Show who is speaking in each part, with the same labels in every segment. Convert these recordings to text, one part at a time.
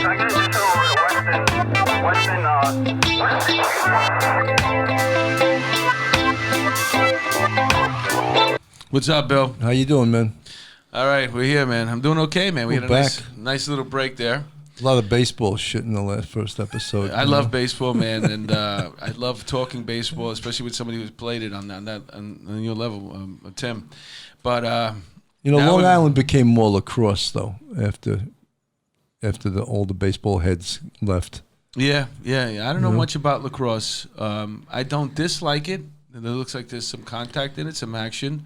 Speaker 1: What's up, Bill?
Speaker 2: How you doing, man?
Speaker 1: All right, we're here, man. I'm doing okay, man. We
Speaker 2: We're
Speaker 1: had a
Speaker 2: back.
Speaker 1: nice little break there.
Speaker 2: A lot of baseball shit in the first episode.
Speaker 1: I love baseball, man, and I love talking baseball, especially with somebody who's played it on your level, Tim. But
Speaker 2: Long Island became more lacrosse though after all the baseball heads left.
Speaker 1: Yeah. I don't know much about lacrosse. I don't dislike it. It looks like there's some contact in it, some action.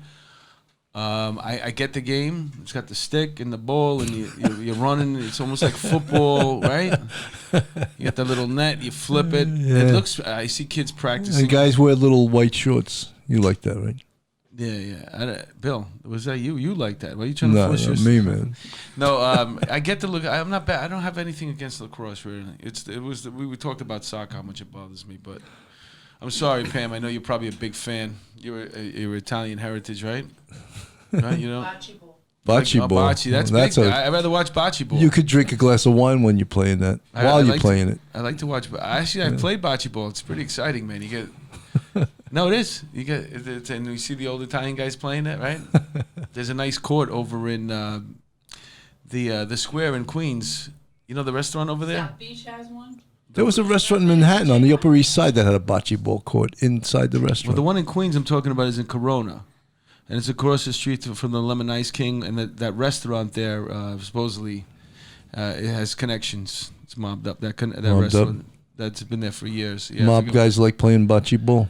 Speaker 1: I get the game. It's got the stick and the ball, and you're running. It's almost like football, right? You got the little net. You flip it.
Speaker 2: Yeah.
Speaker 1: It looks. I see kids practicing.
Speaker 2: And guys wear little white shorts. You like that, right?
Speaker 1: Yeah. Bill, was that you? You like that? Why are you trying to force yourself?
Speaker 2: Me, man.
Speaker 1: No, I get the look. I'm not bad. I don't have anything against lacrosse, really. We talked about soccer, how much it bothers me, but I'm sorry, Pam. I know you're probably a big fan. You're Italian heritage, right? Right, you know.
Speaker 2: Bocce ball.
Speaker 1: Bocce. That's big. I'd rather watch bocce ball.
Speaker 2: You could drink a glass of wine when you're playing that. While you're playing it.
Speaker 1: I like to watch. I played bocce ball. It's pretty exciting, man. You get. No, it is. You get it, and you see the old Italian guys playing it, right? There's a nice court over in the square in Queens. You know the restaurant over there.
Speaker 3: South Beach has one.
Speaker 2: There was a restaurant in Manhattan on the Upper East Side that had a bocce ball court inside the restaurant.
Speaker 1: Well, the one in Queens I'm talking about is in Corona. And it's across the street from the Lemon Ice King, and that restaurant there supposedly it has connections. It's mobbed up. That restaurant that's been there for years. Yeah,
Speaker 2: Mob guys like playing bocce ball.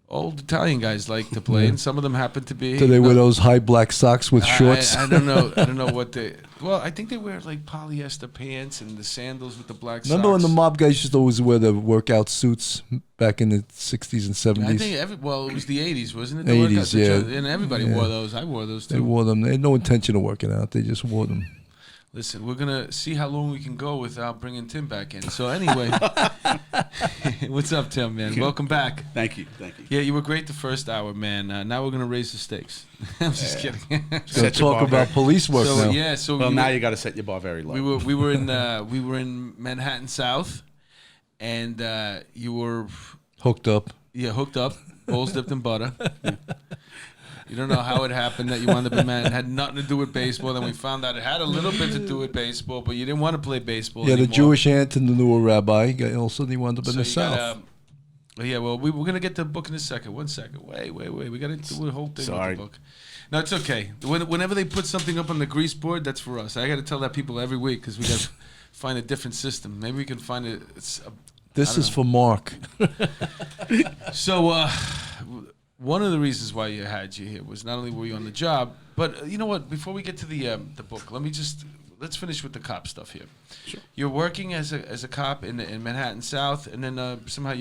Speaker 1: Old Italian guys like to play, and some of them happen to be.
Speaker 2: Do they wear those high black socks with shorts?
Speaker 1: I don't know. I don't know what they. Well, I think they wear like polyester pants and the sandals with the black socks.
Speaker 2: Remember when the mob guys used to always wear the workout suits back in the 60s and 70s?
Speaker 1: I think it was the 80s, wasn't it?
Speaker 2: 80s, yeah.
Speaker 1: And everybody wore those. I wore those too.
Speaker 2: They wore them. They had no intention of working out. They just wore them.
Speaker 1: Listen, we're going to see how long we can go without bringing Tim back in. So anyway, what's up, Tim, man? Welcome back.
Speaker 4: Thank you.
Speaker 1: Yeah, you were great the first hour, man. Now we're going to raise the stakes. I'm just kidding.
Speaker 2: Going to talk about police work now.
Speaker 1: Yeah, so
Speaker 4: now you got to set your bar very low.
Speaker 1: We were in Manhattan South, and you were
Speaker 2: hooked up.
Speaker 1: Yeah, hooked up, balls dipped in butter. You don't know how it happened that you wound up in Manhattan. It had nothing to do with baseball. Then we found out it had a little bit to do with baseball, but you didn't want to play baseball anymore.
Speaker 2: The Jewish aunt and the newer rabbi. Also, he wound up in the South.
Speaker 1: Well, we're going to get to the book in a second. 1 second. Wait. We got to do the whole thing
Speaker 4: Sorry.
Speaker 1: with the book. No, it's okay. Whenever they put something up on the grease board, that's for us. I got to tell that people every week because we got to find a different system. Maybe we can find it.
Speaker 2: This is for Mark.
Speaker 1: So, one of the reasons why you here was not only were you on the job, but you know what? Before we get to the book, let's finish with the cop stuff here.
Speaker 4: Sure.
Speaker 1: You're working as a cop in Manhattan South, and then somehow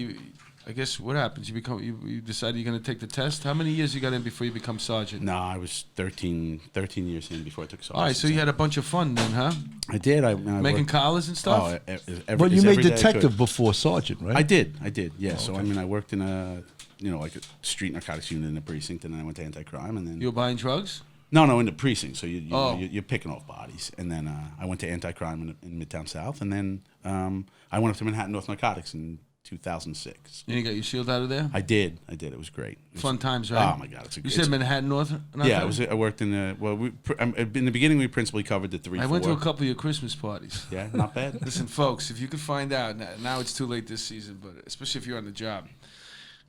Speaker 1: I guess what happens? You decided you're going to take the test. How many years you got in before you become sergeant?
Speaker 4: No, I was 13 years in before I took sergeant.
Speaker 1: All right, so you had a bunch of fun then, huh?
Speaker 4: I did. I
Speaker 1: making collars and stuff.
Speaker 2: But you made detective before sergeant, right?
Speaker 4: I did. Yeah.
Speaker 2: Oh,
Speaker 4: so
Speaker 2: okay.
Speaker 4: I worked in a like a street narcotics unit in the precinct, and then I went to anti-crime, and then
Speaker 1: you were buying drugs.
Speaker 4: No, in the precinct. So you're picking off bodies, and then I went to anti-crime in Midtown South, and then I went up to Manhattan North Narcotics in 2006.
Speaker 1: And you got your shield out of there?
Speaker 4: I did. It was great.
Speaker 1: Fun times, right?
Speaker 4: Oh my God,
Speaker 1: You said Manhattan North?
Speaker 4: Yeah, I worked in the in the beginning we principally covered the 3-4.
Speaker 1: I went to a couple of your Christmas parties.
Speaker 4: Yeah, not bad.
Speaker 1: Listen, folks, if you could find out now, it's too late this season, but especially if you're on the job.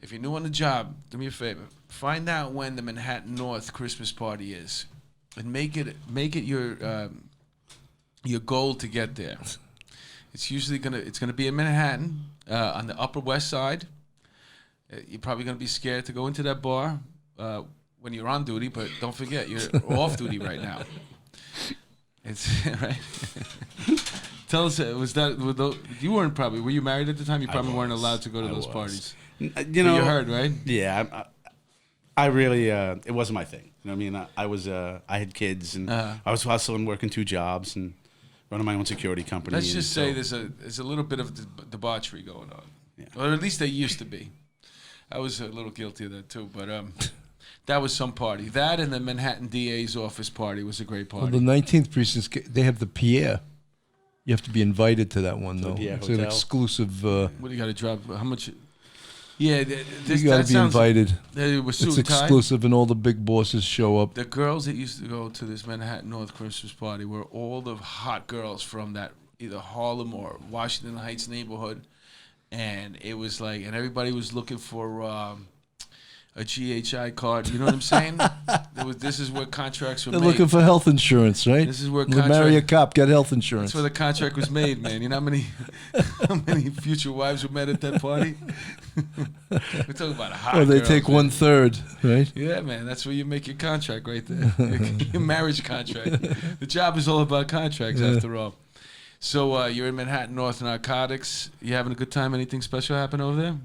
Speaker 1: If you're new on the job, do me a favor. Find out when the Manhattan North Christmas party is, and make it your goal to get there. It's usually gonna be in Manhattan on the Upper West Side. You're probably gonna be scared to go into that bar when you're on duty, but don't forget you're off duty right now. It's right. Tell us, you weren't probably? Were you married at the time? You probably weren't allowed to go to those parties.
Speaker 4: You
Speaker 1: heard, right?
Speaker 4: Yeah, I really it wasn't my thing. You know what I mean? I had kids, and I was hustling, working 2 jobs, and running my own security company.
Speaker 1: Let's just say there's a little bit of debauchery going on, or at least there used to be. I was a little guilty of that too, but that was some party. That and the Manhattan DA's office party was a great party.
Speaker 2: Well, the 19th precinct, they have the Pierre. You have to be invited to that one, though.
Speaker 4: Yeah,
Speaker 2: it's an
Speaker 4: hotel.
Speaker 2: exclusive.
Speaker 1: What do you got to drop? How much? Yeah, this,
Speaker 2: You got
Speaker 1: that
Speaker 2: to be
Speaker 1: sounds-
Speaker 2: invited.
Speaker 1: They were suit
Speaker 2: It's
Speaker 1: and tie.
Speaker 2: exclusive, and all the big bosses show up.
Speaker 1: The girls that used to go to this Manhattan North Christmas party were all the hot girls from that either Harlem or Washington Heights neighborhood, and it was like, and everybody was looking for a GHI card. You know what I'm saying? This is where contracts were
Speaker 2: They're
Speaker 1: made.
Speaker 2: looking for health insurance, right?
Speaker 1: This is where
Speaker 2: Marry a cop, get health insurance.
Speaker 1: That's where the contract was made, man. You know how many future wives were met at that party? We're talking about hot
Speaker 2: Or they
Speaker 1: girls,
Speaker 2: take
Speaker 1: man.
Speaker 2: 1/3, right?
Speaker 1: Yeah, man. That's where you make your contract right there. Your marriage contract. The job is all about contracts, after all. So you're in Manhattan North Narcotics. You having a good time? Anything special happen over there?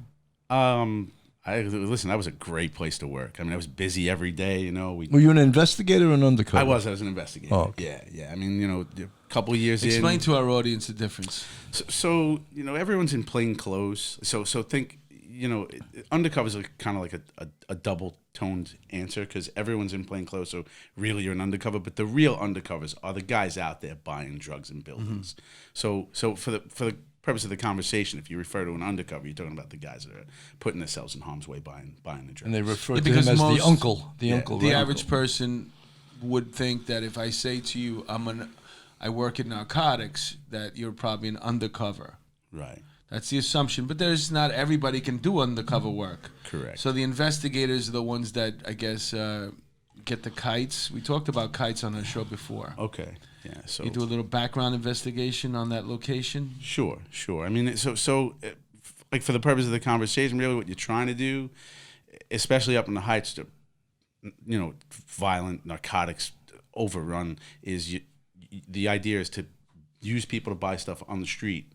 Speaker 4: Listen, that was a great place to work. I mean, I was busy every day. You know,
Speaker 2: Were you an investigator or an undercover?
Speaker 4: I was an investigator.
Speaker 2: Oh, okay.
Speaker 4: Yeah. I mean, you know, a couple of years
Speaker 1: Explain
Speaker 4: in.
Speaker 1: to our audience the difference.
Speaker 4: So you know, everyone's in plain clothes. So think, you know, undercover is kind of like a double toned answer because everyone's in plain clothes. So really, you're an undercover. But the real undercovers are the guys out there buying drugs in buildings. So for the purpose of the conversation, if you refer to an undercover, you're talking about the guys that are putting themselves in harm's way buying the drugs.
Speaker 2: And they refer
Speaker 1: Yeah,
Speaker 2: to him
Speaker 1: because
Speaker 2: as the
Speaker 1: most-
Speaker 2: uncle. The uncle,
Speaker 1: The
Speaker 2: right?
Speaker 1: average person would think that if I say to you, I work in narcotics, that you're probably an undercover.
Speaker 4: Right.
Speaker 1: That's the assumption. But there's not everybody can do undercover work.
Speaker 4: Correct.
Speaker 1: So the investigators are the ones that, I guess, get the kites. We talked about kites on our show before.
Speaker 4: Okay. Yeah. So
Speaker 1: You do a little background investigation on that location.
Speaker 4: Sure. I mean, like for the purpose of the conversation, really, what you're trying to do, especially up in the Heights, you know, violent narcotics overrun, is the idea is to use people to buy stuff on the street,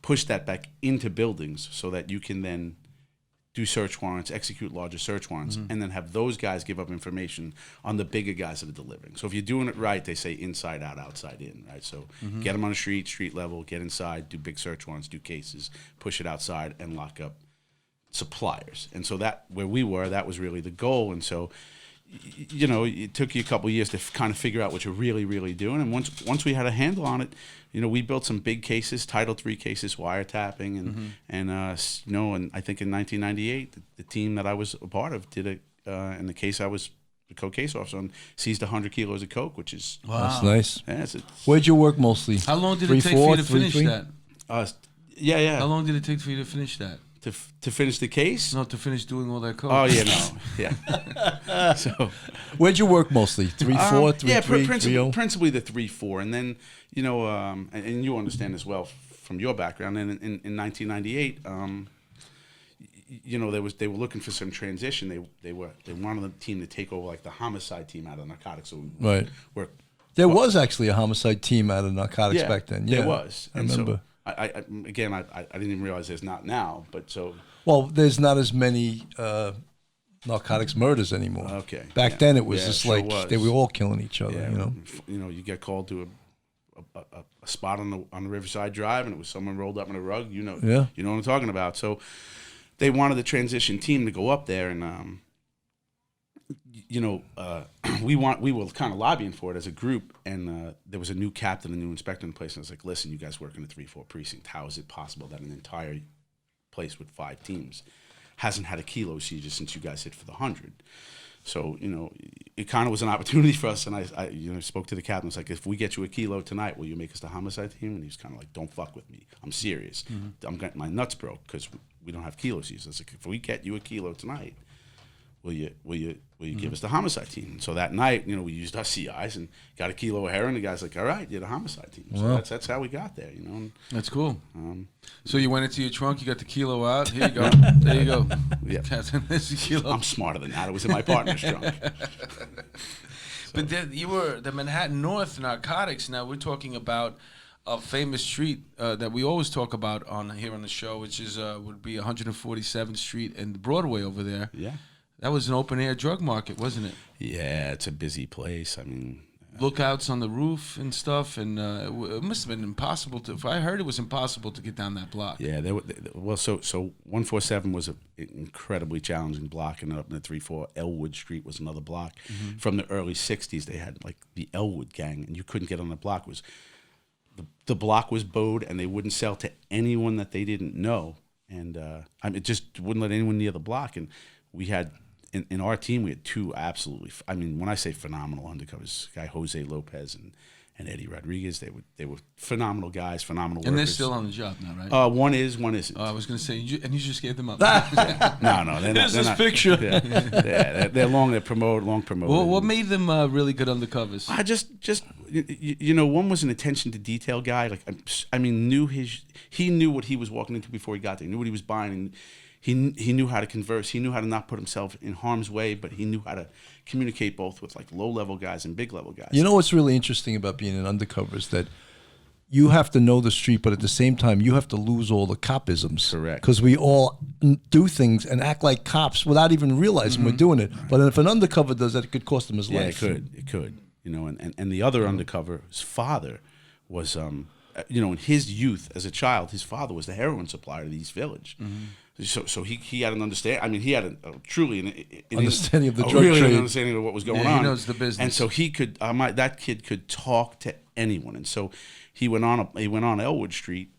Speaker 4: push that back into buildings, so that you can then do search warrants, execute larger search warrants, and then have those guys give up information on the bigger guys that are delivering. So if you're doing it right, they say inside out, outside in, right? So get them on the street level, get inside, do big search warrants, do cases, push it outside, and lock up suppliers. And so that, where we were, that was really the goal. And so, you know, it took you a couple of years to kind of figure out what you're really, really doing. And once we had a handle on it, you know, we built some big cases, Title III cases, wiretapping, and you know, and I think in 1998, the team that I was a part of did in the case I was the co-case officer on, seized 100 kilos of coke, which is
Speaker 2: That's nice.
Speaker 4: yeah,
Speaker 2: Where'd you work mostly?
Speaker 1: How long did
Speaker 2: 3,
Speaker 1: it take
Speaker 2: 4,
Speaker 1: for you to
Speaker 2: 3,
Speaker 1: finish
Speaker 2: 3?
Speaker 1: that?
Speaker 4: yeah.
Speaker 1: How long did it take for you to finish that?
Speaker 4: To finish the case?
Speaker 1: No, to finish doing all that coke.
Speaker 4: Oh yeah, no, yeah. So
Speaker 2: Where'd you work mostly? 3, 4, 3,
Speaker 4: yeah,
Speaker 2: 3, 3,
Speaker 4: principally the 3-4, and then you know, and you understand as well from your background. And in 1998, you know, they were looking for some transition. They wanted the team to take over like the homicide team out of narcotics. So
Speaker 2: Right.
Speaker 4: We're,
Speaker 2: There was actually a homicide team out of narcotics
Speaker 4: yeah,
Speaker 2: back then. Yeah,
Speaker 4: there was.
Speaker 2: I
Speaker 4: And
Speaker 2: remember.
Speaker 4: So I didn't even realize there's not now, but so.
Speaker 2: Well, there's not as many narcotics murders anymore.
Speaker 4: Okay.
Speaker 2: Back
Speaker 4: Yeah.
Speaker 2: then, it was
Speaker 4: Yeah,
Speaker 2: just
Speaker 4: sure
Speaker 2: like
Speaker 4: was.
Speaker 2: they were all killing each other.
Speaker 4: Yeah,
Speaker 2: You know.
Speaker 4: you get called to a spot on the Riverside Drive, and it was someone rolled up in a rug. You know,
Speaker 2: Yeah.
Speaker 4: you know what I'm talking about. So they wanted the transition team to go up there, and you know, we were kind of lobbying for it as a group, and there was a new captain, a new inspector in place, and I was like, listen, you guys work in the 3-4 precinct. How is it possible that an entire place with 5 teams hasn't had a kilo seizure since you guys hit for the 100? So, you know, it kind of was an opportunity for us, and I you know, spoke to the captain. I was like, if we get you a kilo tonight, will you make us the homicide team? And he was kind of like, don't fuck with me. I'm serious. I'm getting my nuts broke because we don't have kilo seizures. I was like, if we get you a kilo tonight, will you give us the homicide team? And so that night, you know, we used our CIs and got a kilo of heroin. The guy's like, all right, you're the homicide team. So
Speaker 2: Wow.
Speaker 4: that's how we got there, you know.
Speaker 1: That's cool. So you went into your trunk, you got the kilo out. Here you go. There you go.
Speaker 4: Yeah.
Speaker 1: Captain, there's a kilo.
Speaker 4: I'm smarter than that. It was in my partner's trunk.
Speaker 1: But then you were the Manhattan North Narcotics. Now we're talking about a famous street that we always talk about here on the show, which is would be 147th Street and Broadway over there.
Speaker 4: Yeah.
Speaker 1: That was an open air drug market, wasn't it?
Speaker 4: Yeah, it's a busy place. I mean,
Speaker 1: Lookouts on the roof and stuff, and it must have been impossible to. If I heard it was impossible to get down that block.
Speaker 4: yeah, so 147 was an incredibly challenging block, and up in the 3-4, Elwood Street was another block. From the early 60s, they had like the Elwood gang, and you couldn't get on the block. It was the block was bowed, and they wouldn't sell to anyone that they didn't know. And it just wouldn't let anyone near the block. And we had, in our team, we had two absolutely, when I say phenomenal undercovers, guy Jose Lopez and Eddie Rodriguez, they were phenomenal guys, phenomenal workers.
Speaker 1: And they're still on the job now, right?
Speaker 4: One isn't.
Speaker 1: I was going to say, and you just gave them up.
Speaker 4: No, they're not.
Speaker 1: There's
Speaker 4: They're
Speaker 1: this
Speaker 4: not,
Speaker 1: picture.
Speaker 4: They're long promoted.
Speaker 1: Well, what made them really good undercovers?
Speaker 4: I just one was an attention to detail guy. Like, he knew what he was walking into before he got there. He knew what he was buying. And he knew how to converse. He knew how to not put himself in harm's way, but he knew how to communicate both with like low-level guys and big-level guys.
Speaker 2: You know what's really interesting about being an undercover is that you have to know the street, but at the same time, you have to lose all the copisms.
Speaker 4: Correct.
Speaker 2: Because we all do things and act like cops without even realizing we're doing it. But if an undercover does that, it could cost him his life.
Speaker 4: It could. And the other undercover's father was, in his youth as a child, his father was the heroin supplier to the East Village. So he had an understanding. He had a truly
Speaker 2: Understanding of the
Speaker 4: a
Speaker 2: drug
Speaker 4: really
Speaker 2: trade.
Speaker 4: An understanding of what was going on.
Speaker 1: He knows the business,
Speaker 4: and so he could. That kid could talk to anyone, and so he went on Elwood Street,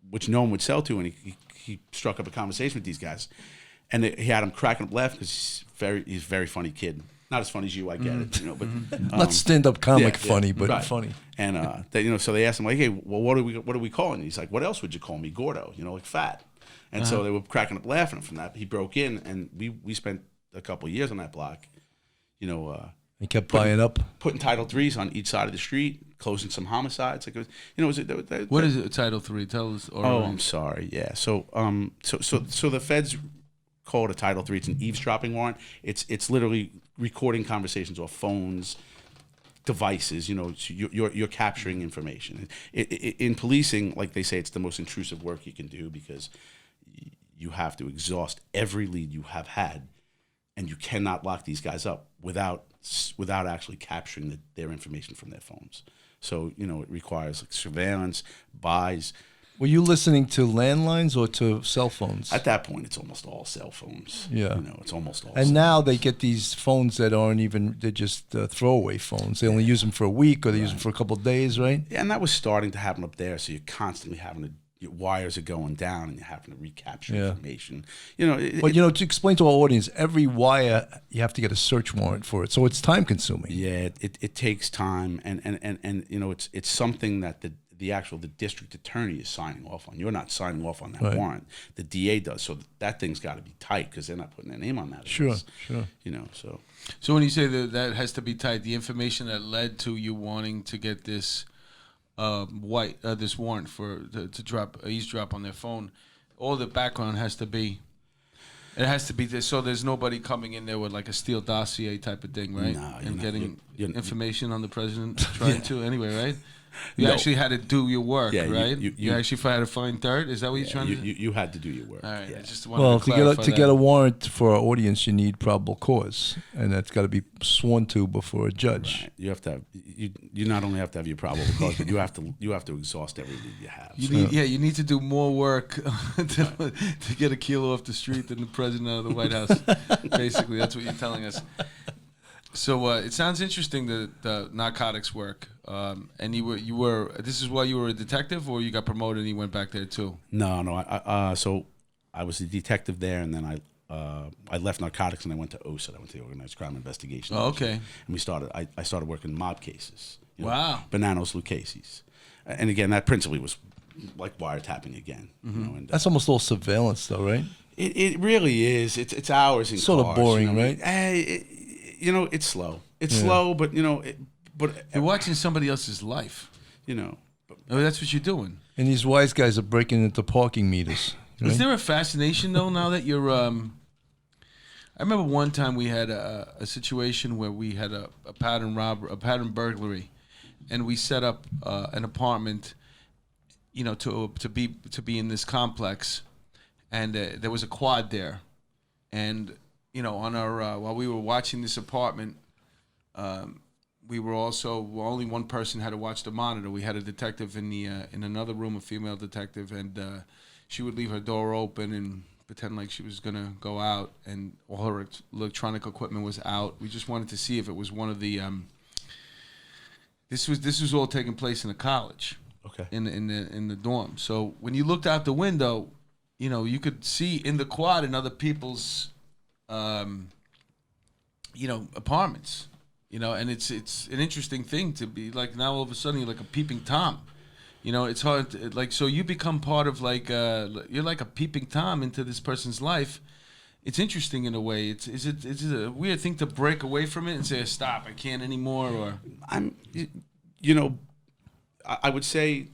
Speaker 4: which no one would sell to, and he struck up a conversation with these guys, and he had him cracking up laughing because he's a very funny kid. Not as funny as you, I get it, but
Speaker 2: Not stand-up comic funny, but
Speaker 4: right.
Speaker 2: funny.
Speaker 4: And so they asked him like, "Hey, well, what are we calling you?" He's like, "What else would you call me, Gordo? Like fat." And so they were cracking up laughing from that. He broke in, and we spent a couple of years on that block,
Speaker 2: He kept buying up.
Speaker 4: putting Title IIIs on each side of the street, closing some homicides. Like
Speaker 1: What is it? Title III? Tell us.
Speaker 4: I'm sorry. Yeah. So the feds call it a Title III. It's an eavesdropping warrant. It's literally recording conversations off phones, devices. So you're capturing information. In policing, like they say, it's the most intrusive work you can do because you have to exhaust every lead you have had, and you cannot lock these guys up without actually capturing their information from their phones. So it requires like surveillance, buys.
Speaker 2: Were you listening to landlines or to cell phones?
Speaker 4: At that point, it's almost all cell phones.
Speaker 2: Yeah.
Speaker 4: It's almost all.
Speaker 2: And now they get these phones that aren't even, they're just throwaway phones. They only use them for a week or they use them for a couple of days, right?
Speaker 4: Yeah, and that was starting to happen up there. So you're constantly having to, your wires are going down and you're having to recapture information.
Speaker 2: But to explain to our audience, every wire, you have to get a search warrant for it. So it's time consuming.
Speaker 4: Yeah, it takes time. And it's something that the district attorney is signing off on. You're not signing off on that warrant. The DA does. So that thing's got to be tight because they're not putting their name on that.
Speaker 2: Sure.
Speaker 1: So when you say that has to be tight, the information that led to you wanting to get this this warrant to drop eavesdrop on their phone, all the background has to be. It has to be this, so there's nobody coming in there with like a Steele dossier type of thing, right?
Speaker 4: No,
Speaker 1: and getting information on the president, trying to anyway, right? You
Speaker 4: No.
Speaker 1: actually had to do your work, right?
Speaker 4: you
Speaker 1: actually had to find dirt. Is that what you're trying to do?
Speaker 4: You had to do your work.
Speaker 1: All right.
Speaker 4: Yeah.
Speaker 1: I just wanted to clarify
Speaker 2: to get a warrant for our audience, you need probable cause, and that's got to be sworn to before a judge.
Speaker 4: Right. You have to have you not only have to have your probable cause, but you have to exhaust every lead you have.
Speaker 1: You need to do more work to get a kilo off the street than the president of the White House. Basically, that's what you're telling us. So it sounds interesting, the narcotics work. And you were. This is why you were a detective, or you got promoted and you went back there too?
Speaker 4: No. So I was a detective there, and then I left narcotics and I went to OSA. I went to the Organized Crime Investigation.
Speaker 1: Oh, okay.
Speaker 4: And I started working mob cases.
Speaker 1: Wow.
Speaker 4: Bananos Lucchese's. And again, that principally was like wiretapping again. And
Speaker 2: That's almost all surveillance, though, right?
Speaker 4: it really is. It's hours in
Speaker 2: sort
Speaker 4: cars.
Speaker 2: Sort of boring, right?
Speaker 4: It's slow. It's slow, but but
Speaker 1: you're watching somebody else's life. That's what you're doing.
Speaker 2: And these wise guys are breaking into parking meters. Right?
Speaker 1: Is there a fascination though now that you're? I remember one time we had a situation where we had a pattern burglary, and we set up an apartment, to be in this complex, and there was a quad there, and on our while we were watching this apartment, we were also only one person had to watch the monitor. We had a detective in another room, a female detective, and she would leave her door open and pretend like she was gonna go out, and all her electronic equipment was out. We just wanted to see if it was one of the. This was all taking place in a college,
Speaker 4: Okay.
Speaker 1: in the dorm. So when you looked out the window, you know, you could see in the quad in other people's, you know, apartments. You know, and it's an interesting thing to be like, now all of a sudden you're like a peeping Tom. You know, it's hard to, like, so you become part of like you're like a peeping Tom into this person's life. It's interesting in a way. Is it a weird thing to break away from it and say, stop, I can't anymore? Or
Speaker 4: you know, I would say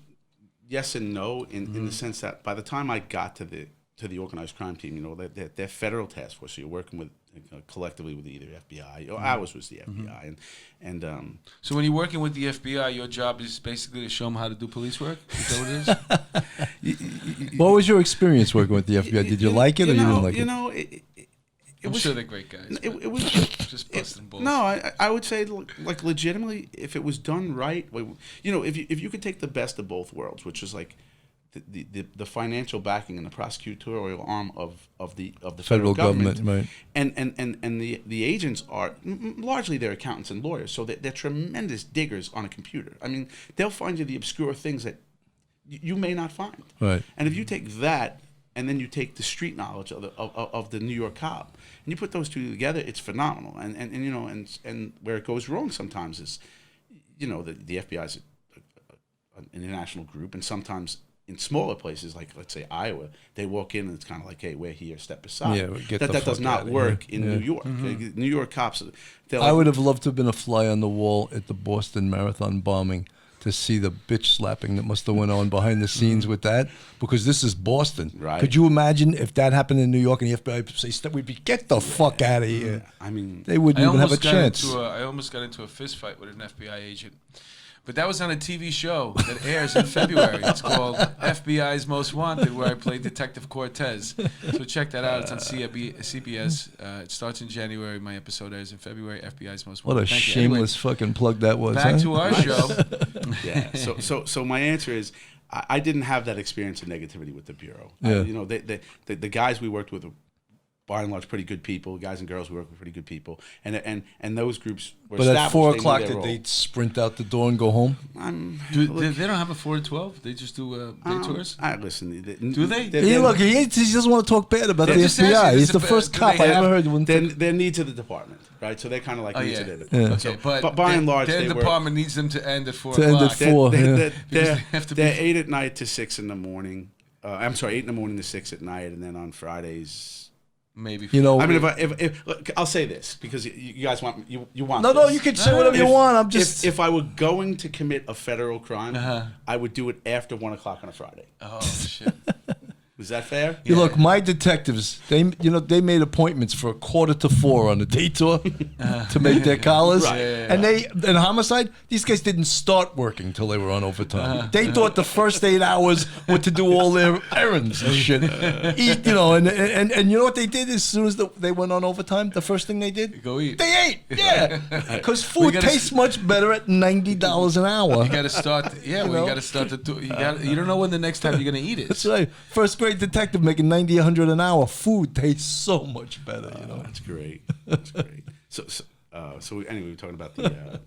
Speaker 4: yes and no in the sense that by the time I got to the organized crime team, you know, they're federal task force, so you're working with collectively with either FBI or ours was the FBI, and
Speaker 1: so when you're working with the FBI, your job is basically to show them how to do police work. Is that what it is?
Speaker 2: What was your experience working with the FBI? Did you like it or you didn't like it?
Speaker 4: You know,
Speaker 1: I'm sure they're great guys.
Speaker 4: It was
Speaker 1: just busting balls.
Speaker 4: No, I would say like legitimately, if it was done right, you know, if you could take the best of both worlds, which is like the financial backing and the prosecutorial arm of the federal government,
Speaker 2: right?
Speaker 4: And the agents are largely they're accountants and lawyers, so they're tremendous diggers on a computer. I mean, they'll find you the obscure things that you may not find.
Speaker 2: Right.
Speaker 4: And if you take that and then you take the street knowledge of the New York cop and you put those two together, it's phenomenal. And you know, and where it goes wrong sometimes is, you know, the FBI is an international group, and sometimes in smaller places, like let's say Iowa, they walk in and it's kind of like, hey, we're here, step aside.
Speaker 2: Yeah,
Speaker 4: that does not work in New York.
Speaker 2: Mm-hmm.
Speaker 4: New York cops,
Speaker 2: I would have loved to have been a fly on the wall at the Boston Marathon bombing to see the bitch slapping that must have went on behind the scenes with that, because this is Boston.
Speaker 4: Right.
Speaker 2: Could you imagine if that happened in New York and the FBI would say, we'd be, get the fuck out of here.
Speaker 4: I mean,
Speaker 2: they wouldn't even have a chance.
Speaker 1: I almost got into a fist fight with an FBI agent. But that was on a TV show that airs in February. It's called FBI's Most Wanted, where I played Detective Cortez. So check that out. It's on CBS. It starts in January. My episode airs in February. FBI's Most Wanted.
Speaker 2: What a shameless fucking plug that was.
Speaker 1: Back to our show.
Speaker 4: Yeah. So my answer is, I didn't have that experience of negativity with the bureau.
Speaker 2: Yeah.
Speaker 4: You know, the guys we worked with were by and large pretty good people. Guys and girls we work with pretty good people, and those groups were
Speaker 2: But at 4 o'clock,
Speaker 4: did
Speaker 2: did they sprint out the door and go home?
Speaker 1: They don't have a 4 to 12? They just do day tours?
Speaker 4: Listen.
Speaker 1: Do they?
Speaker 2: Look, he doesn't want to talk bad about the FBI. He's the first cop I ever heard.
Speaker 4: They're new to the department, right? So they're kind of like new to the department.
Speaker 1: Okay,
Speaker 4: but by and large,
Speaker 1: their
Speaker 4: they
Speaker 1: department needs them to end at 4
Speaker 2: To
Speaker 1: o'clock.
Speaker 2: end at 4.
Speaker 4: They're 8 at night to 6 in the morning. I'm sorry, 8 in the morning to 6 at night, and then on Fridays.
Speaker 1: Maybe.
Speaker 2: You know,
Speaker 4: I mean, if look, I'll say this because you guys want you want.
Speaker 2: No, you can say whatever you want. I'm just.
Speaker 4: If I were going to commit a federal crime, I would do it after 1 o'clock on a Friday.
Speaker 1: Oh shit.
Speaker 4: Was that fair?
Speaker 2: You look, my detectives, they made appointments for 3:45 on the day tour to make their collars.
Speaker 4: Right.
Speaker 2: And in homicide, these guys didn't start working till they were on overtime. They thought the first 8 hours were to do all their errands and shit. Eat, you know, and you know what they did as soon as they went on overtime? The first thing they did?
Speaker 1: Go eat.
Speaker 2: They ate, yeah. Because food tastes much better at $90 an hour.
Speaker 1: You got to start. You got to start you don't know when the next time you're going to eat it.
Speaker 2: That's right. First grade detective making $90, $100 an hour. Food tastes so much better, you know.
Speaker 4: That's great. That's great. Anyway, we're talking about the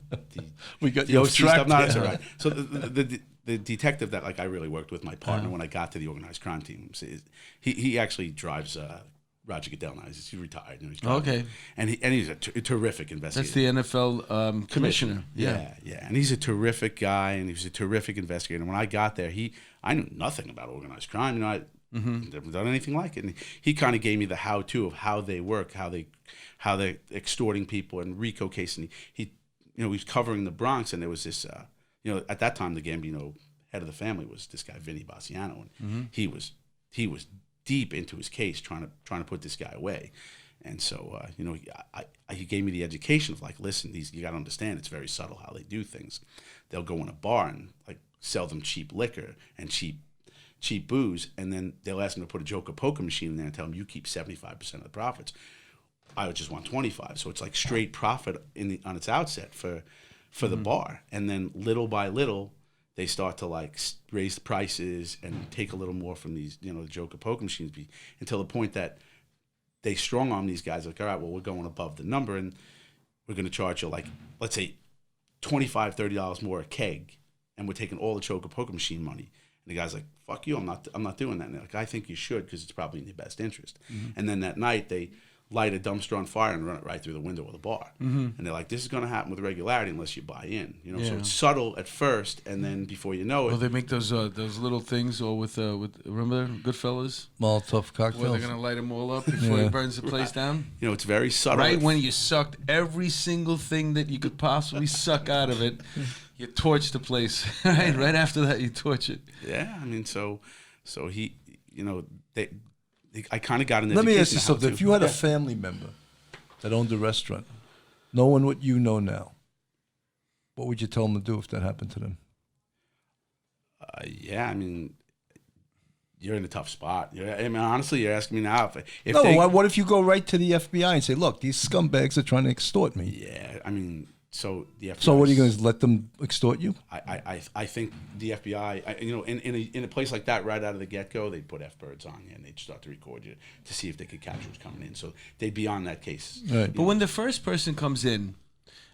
Speaker 2: we got
Speaker 4: the
Speaker 2: OC
Speaker 4: stuff. No, that's all right. So the detective that I really worked with, my partner when I got to the organized crime team, he actually drives Roger Goodell now. He's retired. You know,
Speaker 1: Okay.
Speaker 4: And he's a terrific investigator.
Speaker 1: That's the NFL commissioner.
Speaker 4: Yeah. And he's a terrific guy, and he was a terrific investigator. And when I got there, I knew nothing about organized crime. You know, I never done anything like it. And he kind of gave me the how-to of how they work, how they're extorting people and RICO case. And he was covering the Bronx, and there was this, at that time the Gambino head of the family was this guy Vinny Bassiano, and he was deep into his case trying to put this guy away. And so, he gave me the education of like, listen, you got to understand, it's very subtle how they do things. They'll go in a bar and like sell them cheap liquor and cheap booze, and then they'll ask them to put a joker poker machine in there and tell them you keep 75% of the profits. I would just want 25. So it's like straight profit on its outset for the bar, and then little by little they start to like raise the prices and take a little more from these, the joker poker machines, until the point that they strong arm these guys like, all right, well, we're going above the number and we're going to charge you like, let's say $25, $30 more a keg. and we're taking all the choker poker machine money. And the guy's like, "Fuck you, I'm not doing that." And they're like, "I think you should because it's probably in your best interest." And then that night they light a dumpster on fire and run it right through the window of the bar. And they're like, "This is going to happen with regularity unless you buy in." You know, so it's subtle at first, and then before you know it,
Speaker 1: Well, they make those little things, or with remember Goodfellas?
Speaker 2: Molotov
Speaker 1: Where
Speaker 2: cocktails.
Speaker 1: they're gonna light them all up before it burns the place down.
Speaker 4: you know, it's very subtle.
Speaker 1: Right when you sucked every single thing that you could possibly suck out of it, you torch the place. Right after that, you torch it.
Speaker 4: Yeah, I mean, so he, you know, I kind of got an
Speaker 2: Let me ask
Speaker 4: education
Speaker 2: you
Speaker 4: on how
Speaker 2: something.
Speaker 4: to-
Speaker 2: If you had a family member that owned a restaurant, knowing what you know now, what would you tell them to do if that happened to them?
Speaker 4: yeah, I mean, you're in a tough spot. I mean, honestly, you're asking me now if
Speaker 2: No,
Speaker 4: they,
Speaker 2: what if you go right to the FBI and say, look, these scumbags are trying to extort me?
Speaker 4: yeah, I mean, so the FBI.
Speaker 2: So what are you going to let them extort you?
Speaker 4: I think the FBI, you know, in a place like that, right out of the get go, they'd put F-birds on you and they'd start to record you to see if they could capture what's coming in. So they'd be on that case.
Speaker 2: Right.
Speaker 1: But when the first person comes in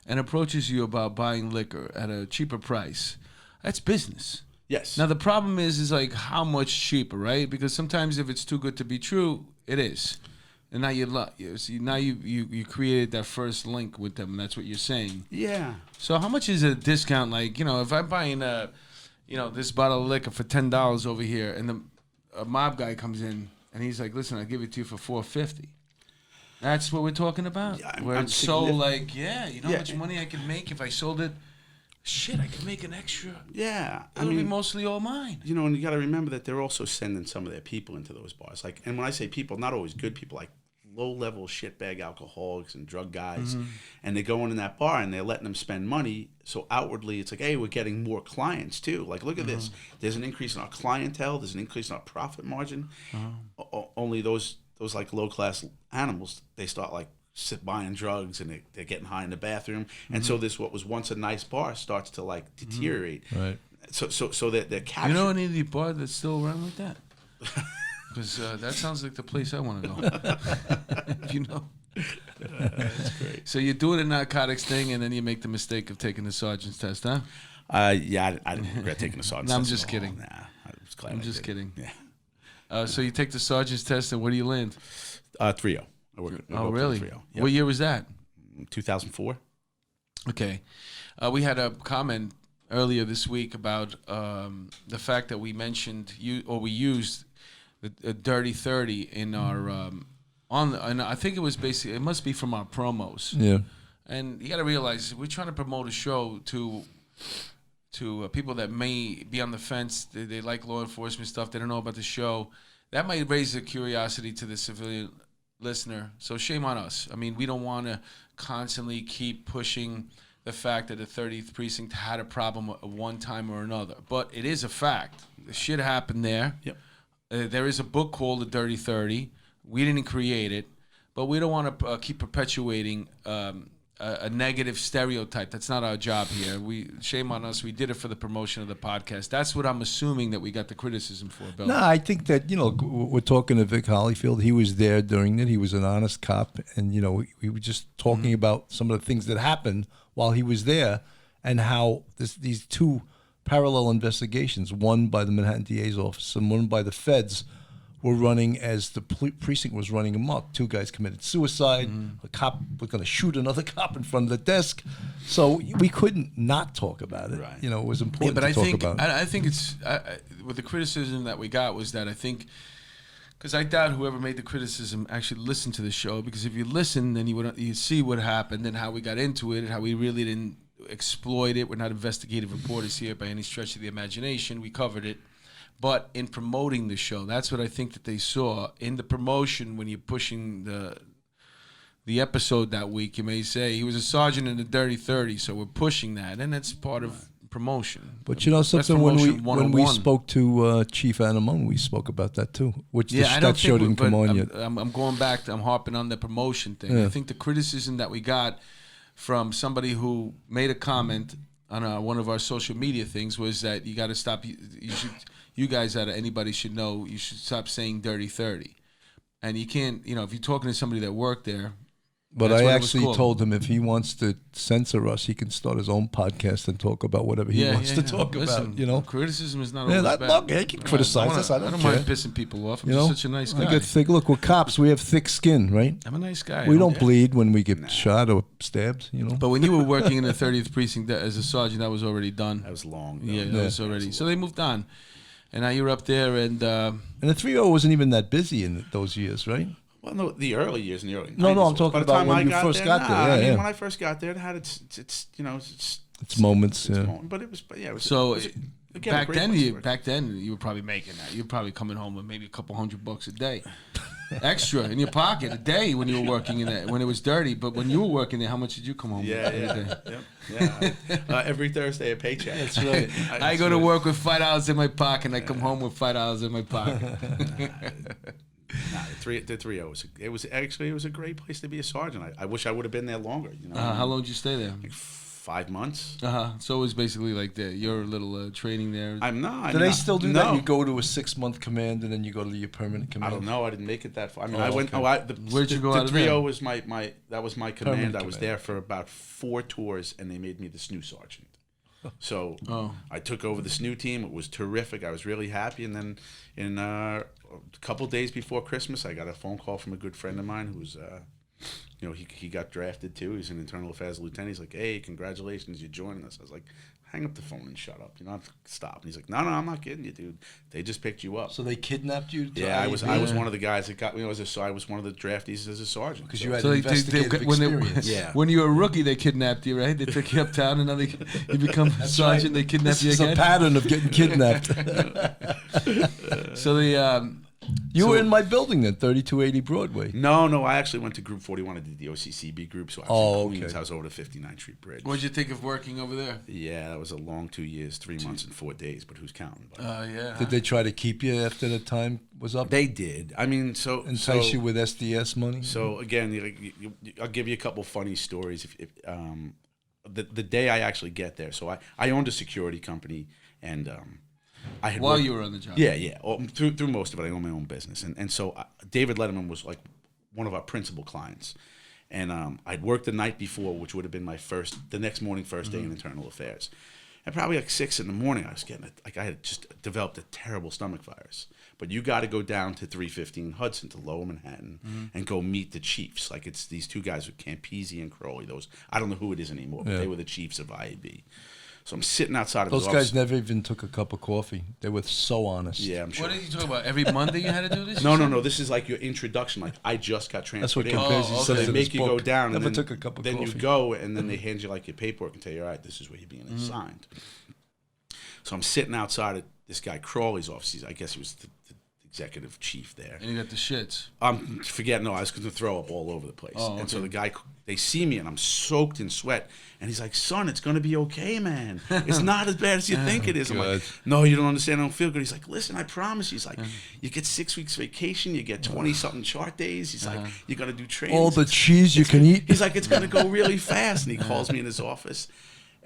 Speaker 1: and approaches you about buying liquor at a cheaper price, that's business.
Speaker 4: Yes.
Speaker 1: Now the problem is like how much cheaper, right? Because sometimes if it's too good to be true, it is. And now you created that first link with them, and that's what you're saying.
Speaker 4: Yeah.
Speaker 1: So how much is a discount? Like, you know, if I'm buying this bottle of liquor for $10 over here, and a mob guy comes in and he's like, "Listen, I'll give it to you for $4.50." That's what we're talking about.
Speaker 4: Yeah,
Speaker 1: Where
Speaker 4: I'm
Speaker 1: it's so
Speaker 4: significant.
Speaker 1: like, yeah, you know
Speaker 4: Yeah.
Speaker 1: how much money I could make if I sold it. Shit, I could make an extra.
Speaker 4: Yeah.
Speaker 1: It'll be mostly all mine.
Speaker 4: You know, and you got to remember that they're also sending some of their people into those bars. Like, and when I say people, not always good people, like low-level shitbag alcoholics and drug guys, and they go in that bar and they're letting them spend money. So outwardly, it's like, hey, we're getting more clients too. Like, look at this. There's an increase in our clientele. There's an increase in our profit margin. Only those like low-class animals, they start like buying drugs and they're getting high in the bathroom, and so this what was once a nice bar starts to like deteriorate.
Speaker 2: Right.
Speaker 4: So they're captured.
Speaker 1: You know any of the bar that's still around like that? Because that sounds like the place I want to go. You know.
Speaker 4: That's great.
Speaker 1: So you're doing a narcotics thing, and then you make the mistake of taking the sergeant's test, huh?
Speaker 4: Yeah, I didn't regret taking the sergeant's
Speaker 1: No, I'm
Speaker 4: test
Speaker 1: just
Speaker 4: at all.
Speaker 1: kidding.
Speaker 4: Nah, I was glad
Speaker 1: I'm
Speaker 4: I
Speaker 1: just
Speaker 4: did.
Speaker 1: kidding.
Speaker 4: Yeah.
Speaker 1: So you take the sergeant's test, and where do you land?
Speaker 4: 3-0.
Speaker 1: Oh, really?
Speaker 4: 3-0.
Speaker 1: What year was that?
Speaker 4: 2004.
Speaker 1: Okay. We had a comment earlier this week about the fact that we mentioned we used the Dirty 30 in our and I think it was basically, it must be from our promos.
Speaker 2: Yeah.
Speaker 1: And you got to realize we're trying to promote a show to people that may be on the fence. They like law enforcement stuff. They don't know about the show. That might raise a curiosity to the civilian listener. So shame on us. I mean, we don't want to constantly keep pushing the fact that the 30th precinct had a problem at one time or another. But it is a fact. The shit happened there.
Speaker 4: Yep.
Speaker 1: There is a book called The Dirty 30. We didn't create it, but we don't want to keep perpetuating a negative stereotype. That's not our job here. Shame on us. We did it for the promotion of the podcast. That's what I'm assuming that we got the criticism for, Bill.
Speaker 2: No, I think that, we're talking to Vic Hollyfield. He was there during it. He was an honest cop. And, we were just talking about some of the things that happened while he was there and how these two parallel investigations, one by the Manhattan DA's office and one by the feds, were running as the precinct was running amok. Two guys committed suicide. A cop was going to shoot another cop in front of the desk. So we couldn't not talk about it.
Speaker 4: Right.
Speaker 2: It was important
Speaker 1: but
Speaker 2: to talk about it.
Speaker 1: I think it's with the criticism that we got was that I think, because I doubt whoever made the criticism actually listened to the show, because if you listen, then you see what happened and how we got into it and how we really didn't exploit it. We're not investigative reporters here by any stretch of the imagination. We covered it. But in promoting the show, that's what I think that they saw. In the promotion, when you're pushing the episode that week, you may say, he was a sergeant in the Dirty 30, so we're pushing that. And that's part of promotion.
Speaker 2: But
Speaker 1: That's
Speaker 2: something, when we
Speaker 1: promotion 101.
Speaker 2: spoke to Chief Anamone, we spoke about that too, which
Speaker 1: I don't
Speaker 2: that show
Speaker 1: think
Speaker 2: didn't come on yet.
Speaker 1: I'm going back. I'm harping on the promotion thing.
Speaker 2: Yeah.
Speaker 1: I think the criticism that we got from somebody who made a comment on one of our social media things was that you got to stop. You guys, anybody should know, you should stop saying Dirty 30. And you can't, if you're talking to somebody that worked there,
Speaker 2: But
Speaker 1: That's
Speaker 2: I
Speaker 1: what it was
Speaker 2: actually
Speaker 1: called.
Speaker 2: told him if he wants to censor us, he can start his own podcast and talk about whatever he wants to talk
Speaker 1: Listen,
Speaker 2: about. You know,
Speaker 1: criticism is not
Speaker 2: yeah,
Speaker 1: always
Speaker 2: that,
Speaker 1: bad.
Speaker 2: look, he can criticize us. I don't care.
Speaker 1: mind pissing people off. I'm
Speaker 2: You
Speaker 1: just
Speaker 2: know,
Speaker 1: such a nice
Speaker 2: I
Speaker 1: guy.
Speaker 2: got thick. Look, we're cops. We have thick skin, right?
Speaker 1: I'm a nice guy.
Speaker 2: We don't bleed when we get shot or stabbed. You know.
Speaker 1: But when you were working in the 30th precinct as a sergeant, that was already done.
Speaker 4: That was long ago.
Speaker 1: Yeah, that was already. So they moved on, and now you're up there, and
Speaker 2: And the 3-0 wasn't even that busy in those years, right?
Speaker 4: Well, no, the early years in the early.
Speaker 2: No,
Speaker 4: 90s.
Speaker 2: I'm talking
Speaker 4: By the
Speaker 2: about
Speaker 4: time
Speaker 2: when
Speaker 4: I
Speaker 2: you first got there.
Speaker 4: I
Speaker 2: Yeah,
Speaker 4: mean,
Speaker 2: yeah.
Speaker 4: when I first got there, it had its you know,
Speaker 2: It's moments.
Speaker 4: its
Speaker 2: Yeah.
Speaker 4: moment. But it was, yeah, it was.
Speaker 1: so
Speaker 4: it was, again, a
Speaker 1: back
Speaker 4: great
Speaker 1: then
Speaker 4: place to
Speaker 1: you
Speaker 4: work.
Speaker 1: were probably making that. You were probably coming home with maybe a couple $100 a day, extra in your pocket a day when you were working in that when it was dirty. But when you were working there, how much did you come home with every day?
Speaker 4: Yeah. Every Thursday a paycheck. That's
Speaker 1: Right. I go to work with $5 in my pocket, and I come home with $5 in my pocket.
Speaker 4: Nah, the 3-0 was a great place to be a sergeant. I wish I would have been there longer. You know,
Speaker 1: How long did you stay there?
Speaker 4: like 5 months.
Speaker 1: So it was basically like your little training there.
Speaker 4: I'm not.
Speaker 2: Do they still do that?
Speaker 4: No.
Speaker 2: You go to a 6-month command and then you go to your permanent
Speaker 4: I
Speaker 2: command.
Speaker 4: don't know. I didn't make it that far. I mean,
Speaker 2: Oh,
Speaker 4: I went.
Speaker 2: okay.
Speaker 1: Where'd you go
Speaker 4: The
Speaker 1: out of there?
Speaker 4: 3-0 was my that was my command.
Speaker 2: Permanent
Speaker 4: I was
Speaker 2: command.
Speaker 4: there for about 4 tours, and they made me the SNU sergeant. So
Speaker 1: Oh.
Speaker 4: I took over the SNU team. It was terrific. I was really happy. And then in a couple days before Christmas, I got a phone call from a good friend of mine who's, you know, he got drafted too. He's an internal affairs lieutenant. He's like, "Hey, congratulations, you're joining us." I was like, "Hang up the phone and shut up. You don't have to stop." And he's like, "No, I'm not kidding you, dude. They just picked you up."
Speaker 2: So they kidnapped you? to
Speaker 4: Yeah, I was
Speaker 2: IEP?
Speaker 4: one of the guys that got me. I was one of the draftees as a sergeant.
Speaker 2: Because you had
Speaker 1: So
Speaker 2: investigative
Speaker 1: when
Speaker 2: experience.
Speaker 4: Yeah.
Speaker 1: when you were a rookie, they kidnapped you, right? They took you uptown, and now you become sergeant. They kidnap
Speaker 2: This
Speaker 1: you
Speaker 2: is a
Speaker 1: again.
Speaker 2: pattern of getting kidnapped.
Speaker 1: So the
Speaker 2: You were in my building then, 3280 Broadway.
Speaker 4: No, I actually went to Group 41. I did the OCCB group, so I was in Queens.
Speaker 2: okay.
Speaker 4: I was over to 59th Street Bridge.
Speaker 1: what'd you think of working over there?
Speaker 4: Yeah, that was a long 2 years, 3 months, and 4 days. But who's counting? But
Speaker 1: Yeah.
Speaker 2: Did they try to keep you after the time was up?
Speaker 4: they did. I mean,
Speaker 2: Entice you with SDS money?
Speaker 4: So again, I'll give you a couple funny stories. If the day I actually get there, so I owned a security company, and I had
Speaker 1: While
Speaker 4: worked-
Speaker 1: you were on the job.
Speaker 4: Yeah. Through most of it, I own my own business, and so David Letterman was like one of our principal clients, and I'd worked the night before, which would have been the next morning, first day in internal affairs, and probably like 6 in the morning, I was getting I had just developed a terrible stomach virus. But you got to go down to 315 Hudson to Lower Manhattan and go meet the chiefs. Like it's these two guys with Campese and Crowley. Those I don't know who it is anymore, but they were the chiefs of IAB. So I'm sitting outside of
Speaker 2: Those
Speaker 4: his
Speaker 2: guys
Speaker 4: office.
Speaker 2: never even took a cup of coffee. They were so honest.
Speaker 4: Yeah, I'm sure.
Speaker 1: What did you talk about? Every Monday you had to do this?
Speaker 4: No. This is like your introduction. Like I just got
Speaker 2: That's what
Speaker 4: transferred in.
Speaker 2: Campese
Speaker 1: okay.
Speaker 2: says
Speaker 4: They
Speaker 2: in
Speaker 4: make
Speaker 2: his
Speaker 4: you
Speaker 2: book.
Speaker 4: go down.
Speaker 2: Never
Speaker 4: and then,
Speaker 2: took a cup of
Speaker 4: then
Speaker 2: coffee.
Speaker 4: you go, and then they hand you like your paperwork and tell you, all right, this is where you're being assigned. So I'm sitting outside of this guy Crawley's office. I guess he was the executive chief there.
Speaker 1: And you got the shits.
Speaker 4: No, I was going to throw up all over the place.
Speaker 1: Oh,
Speaker 4: And so
Speaker 1: okay.
Speaker 4: the guy, they see me and I'm soaked in sweat. And he's like, "Son, it's going to be okay, man. It's not as bad as you think it is." I'm like,
Speaker 2: Good.
Speaker 4: "No, you don't understand. I don't feel good." He's like, "Listen, I promise you." He's like, "You get 6 weeks vacation. You get 20-something chart days." He's like, "You got to do training."
Speaker 2: All the cheese you can eat.
Speaker 4: He's like, "It's going to go really fast." And he calls me in his office.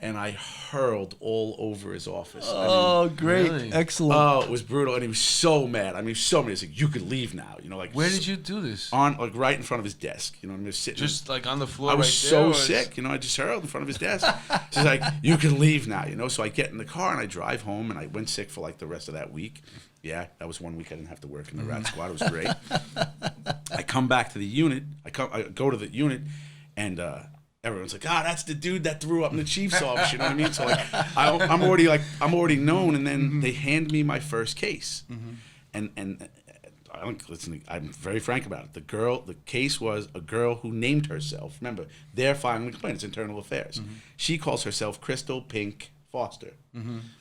Speaker 4: And I hurled all over his office.
Speaker 2: Oh, great.
Speaker 1: Really?
Speaker 2: Excellent.
Speaker 4: Oh, it was brutal. And he was so mad. I mean, he was so mad. He's like, "You could leave now." You know, like
Speaker 1: Where did you do this?
Speaker 4: like right in front of his desk. You know, I'm just sitting.
Speaker 1: Just like on the floor.
Speaker 4: I was
Speaker 1: right
Speaker 4: so
Speaker 1: there, or
Speaker 4: sick. You know, I just hurled in front of his desk. So he's like, "You can leave now." You know, so I get in the car and I drive home, and I went sick for like the rest of that week. Yeah, that was 1 week I didn't have to work in the rat squad. It was great. I come back to the unit. I go to the unit, and everyone's like, that's the dude that threw up in the chief's office. You know what I mean? So like, I'm already known, and then they hand me my first case, and I don't listen. I'm very frank about it. The case was a girl who named herself. Remember, they're filing a complaint. It's internal affairs. She calls herself Crystal Pink Foster.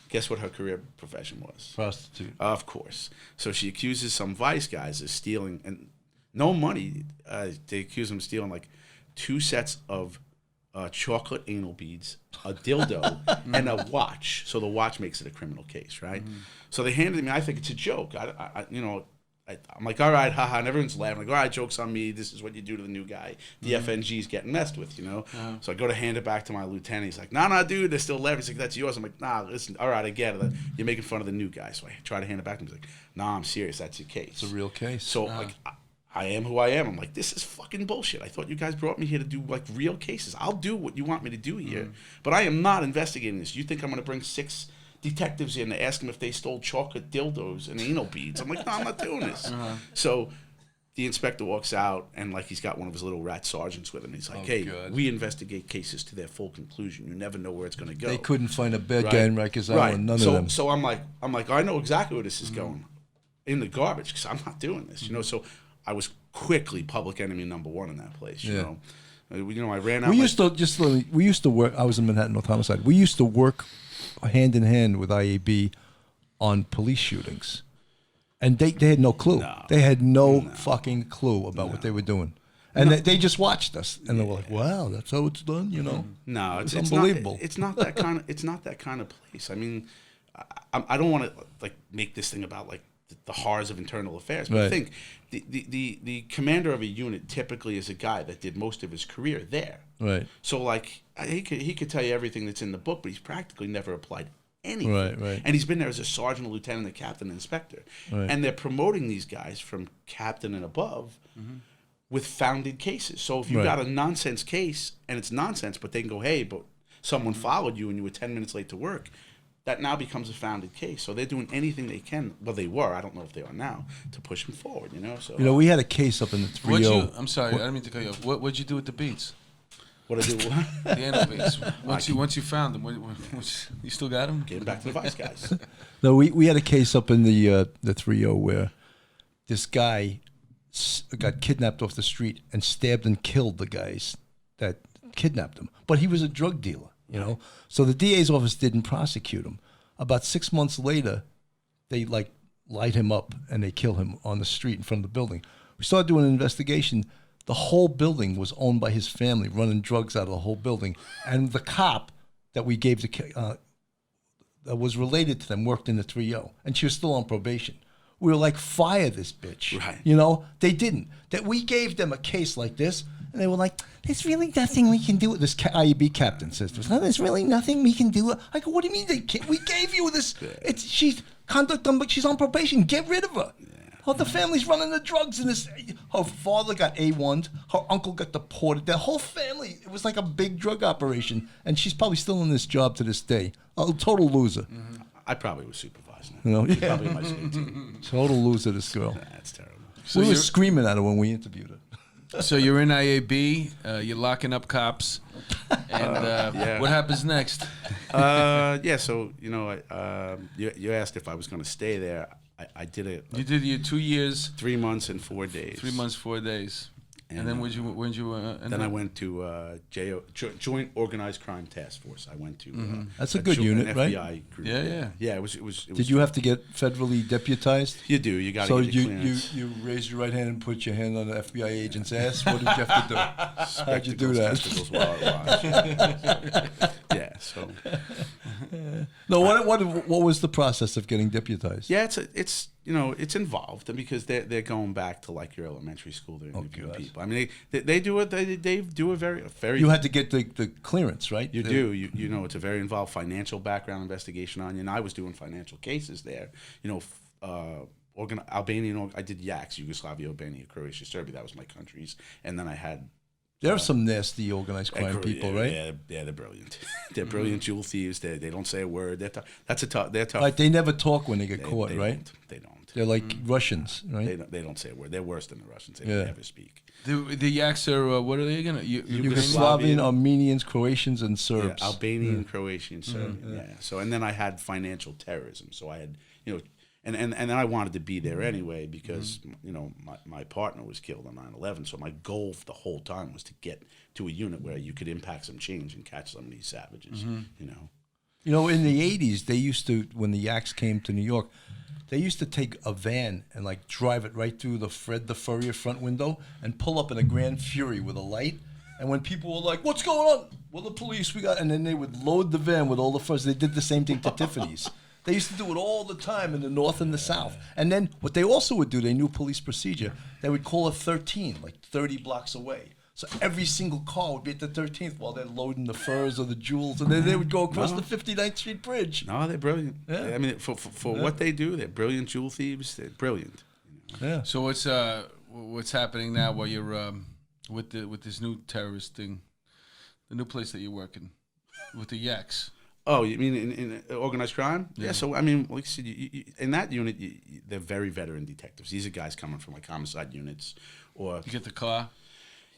Speaker 4: Guess what her career profession was?
Speaker 2: Prostitute.
Speaker 4: Of course. So she accuses some vice guys of stealing, and no money. They accuse them of stealing like 2 sets of chocolate anal beads, a dildo, and a watch. So the watch makes it a criminal case, right? So they handed me. I think it's a joke. I'm like, all right, haha, and everyone's laughing. Like, all right, joke's on me. This is what you do to the new guy. The FNG's getting messed with, you know? So I go to hand it back to my lieutenant. He's like, nah, dude, they're still laughing. He's like, that's yours. I'm like, nah, listen, all right, I get it. You're making fun of the new guy. So I try to hand it back to him. He's like, nah, I'm serious. That's your case.
Speaker 2: It's a real case.
Speaker 4: So like, I am who I am. I'm like, this is fucking bullshit. I thought you guys brought me here to do like real cases. I'll do what you want me to do here, but I am not investigating this. You think I'm going to bring 6 detectives in to ask them if they stole chocolate dildos and anal beads? I'm like, no, I'm not doing this. So the inspector walks out, and like he's got one of his little rat sergeants with him. He's like, hey, we investigate cases to their full conclusion. You never know where it's going to go.
Speaker 2: They couldn't find a bad guy in Rikers Island. None of them.
Speaker 4: So I'm like, I know exactly where this is going. In the garbage, because I'm not doing this, you know. So I was quickly public enemy number 1 in that place, you know. I ran out.
Speaker 2: We used to work. I was in Manhattan North Homicide. We used to work hand in hand with IAB on police shootings, and they had no clue. They had no fucking clue about what they were doing, and they just watched us, and they were like, "Wow, that's how it's done," you know.
Speaker 4: No, it's
Speaker 2: unbelievable.
Speaker 4: It's not that kind of. It's not that kind of place. I mean, I don't want to like make this thing about like the horrors of internal affairs, but I think the commander of a unit typically is a guy that did most of his career there.
Speaker 2: Right.
Speaker 4: So like he could tell you everything that's in the book, but he's practically never applied anything.
Speaker 2: Right.
Speaker 4: And he's been there as a sergeant, a lieutenant, a captain, and inspector. Right. And they're promoting these guys from captain and above with founded cases. So if you got a nonsense case and it's nonsense, but they can go, hey, but someone followed you and you were 10 minutes late to work, that now becomes a founded case. So they're doing anything they can. Well, they were. I don't know if they are now to push them forward. You know. So
Speaker 2: we had a case up in the 3-0.
Speaker 1: I'm sorry, I didn't mean to cut you off. What'd you do with the beats?
Speaker 4: What I do?
Speaker 1: The anal beats. Once you found them, you still got them?
Speaker 4: Getting back to the Vice guys.
Speaker 2: No, we had a case up in the 3-0 where this guy got kidnapped off the street and stabbed and killed the guys that kidnapped him. But he was a drug dealer. You know, so the DA's office didn't prosecute him. About 6 months later, they like light him up and they kill him on the street in front of the building. We started doing an investigation. The whole building was owned by his family, running drugs out of the whole building. And the cop that we gave that was related to them worked in the 3-0, and she was still on probation. We were like, fire this bitch.
Speaker 4: Right.
Speaker 2: You know, they didn't. That we gave them a case like this. And they were like, there's really nothing we can do. This IEB captain says to us, no, there's really nothing we can do. I go, what do you mean they can't? We gave you this. She's but she's on probation. Get rid of her. Yeah. The family's running the drugs in this. Her father got A1'd. Her uncle got deported. Their whole family, it was like a big drug operation. And she's probably still in this job to this day. A total loser.
Speaker 4: Mm-hmm. I probably was supervising.
Speaker 2: You know?
Speaker 4: Probably my state team.
Speaker 2: Total loser, this girl.
Speaker 4: That's terrible.
Speaker 2: So we were screaming at her when we interviewed her.
Speaker 1: So you're in IAB, you're locking up cops, and what happens next?
Speaker 4: So you asked if I was going to stay there. I did it.
Speaker 1: You did your 2 years,
Speaker 4: 3 months and 4 days.
Speaker 1: 3 months, 4 days, and then when'd you?
Speaker 4: Then I went to Joint Organized Crime Task Force. I went to.
Speaker 2: That's a good unit, right?
Speaker 4: FBI group.
Speaker 1: Yeah.
Speaker 4: Yeah, it was.
Speaker 2: Did you have to get federally deputized?
Speaker 4: You do. You got to get your clearance.
Speaker 2: you raised your right hand and put your hand on the FBI agent's ass. What did you have to do? How'd you do that?
Speaker 4: Yeah. So.
Speaker 2: No. What was the process of getting deputized?
Speaker 4: Yeah, it's involved because they're going back to like your elementary school. They're interviewing people. I mean, they do it. They do a very.
Speaker 2: You had to get the clearance, right?
Speaker 4: You do. You know, it's a very involved financial background investigation on you. And I was doing financial cases there. You know, Albanian. I did YACS, Yugoslavia, Albania, Croatia, Serbia. That was my countries. And then I had.
Speaker 2: There are some nasty organized crime people, right?
Speaker 4: Yeah, they're brilliant. They're brilliant jewel thieves. They don't say a word. They're tough. They're tough.
Speaker 2: Like they never talk when they get caught, right?
Speaker 4: They don't.
Speaker 2: They're like Russians, right?
Speaker 4: They don't say a word. They're worse than the Russians. They never speak.
Speaker 1: The Yaks are what are they again?
Speaker 2: Yugoslavian, Armenians, Croatians, and Serbs.
Speaker 4: Yeah, Albanian, Croatian, Serbian. Yeah. So and then I had financial terrorism. So I had And then I wanted to be there anyway because my partner was killed on 9/11. So my goal for the whole time was to get to a unit where you could impact some change and catch some of these savages.
Speaker 2: In the 80s, they used to, when the Yaks came to New York, they used to take a van and like drive it right through the Fred the Furrier front window and pull up in a Grand Fury with a light. And when people were like, "What's going on?" "Well, the police, we got," and then they would load the van with all the furs. They did the same thing to Tiffany's. They used to do it all the time in the North and the South. And then what they also would do, they knew police procedure. They would call a 13, like 30 blocks away. So every single car would be at the 13th while they're loading the furs or the jewels, and then they would go across the 59th Street Bridge.
Speaker 4: No, they're brilliant.
Speaker 2: Yeah.
Speaker 4: I mean, for what they do, they're brilliant jewel thieves. They're brilliant.
Speaker 2: Yeah.
Speaker 1: So what's happening now while you're with this new terrorist thing, the new place that you're working with the yaks.
Speaker 4: Oh, you mean in organized crime? Yeah. So I mean, like I said, in that unit, they're very veteran detectives. These are guys coming from like homicide units, or
Speaker 1: You get the car,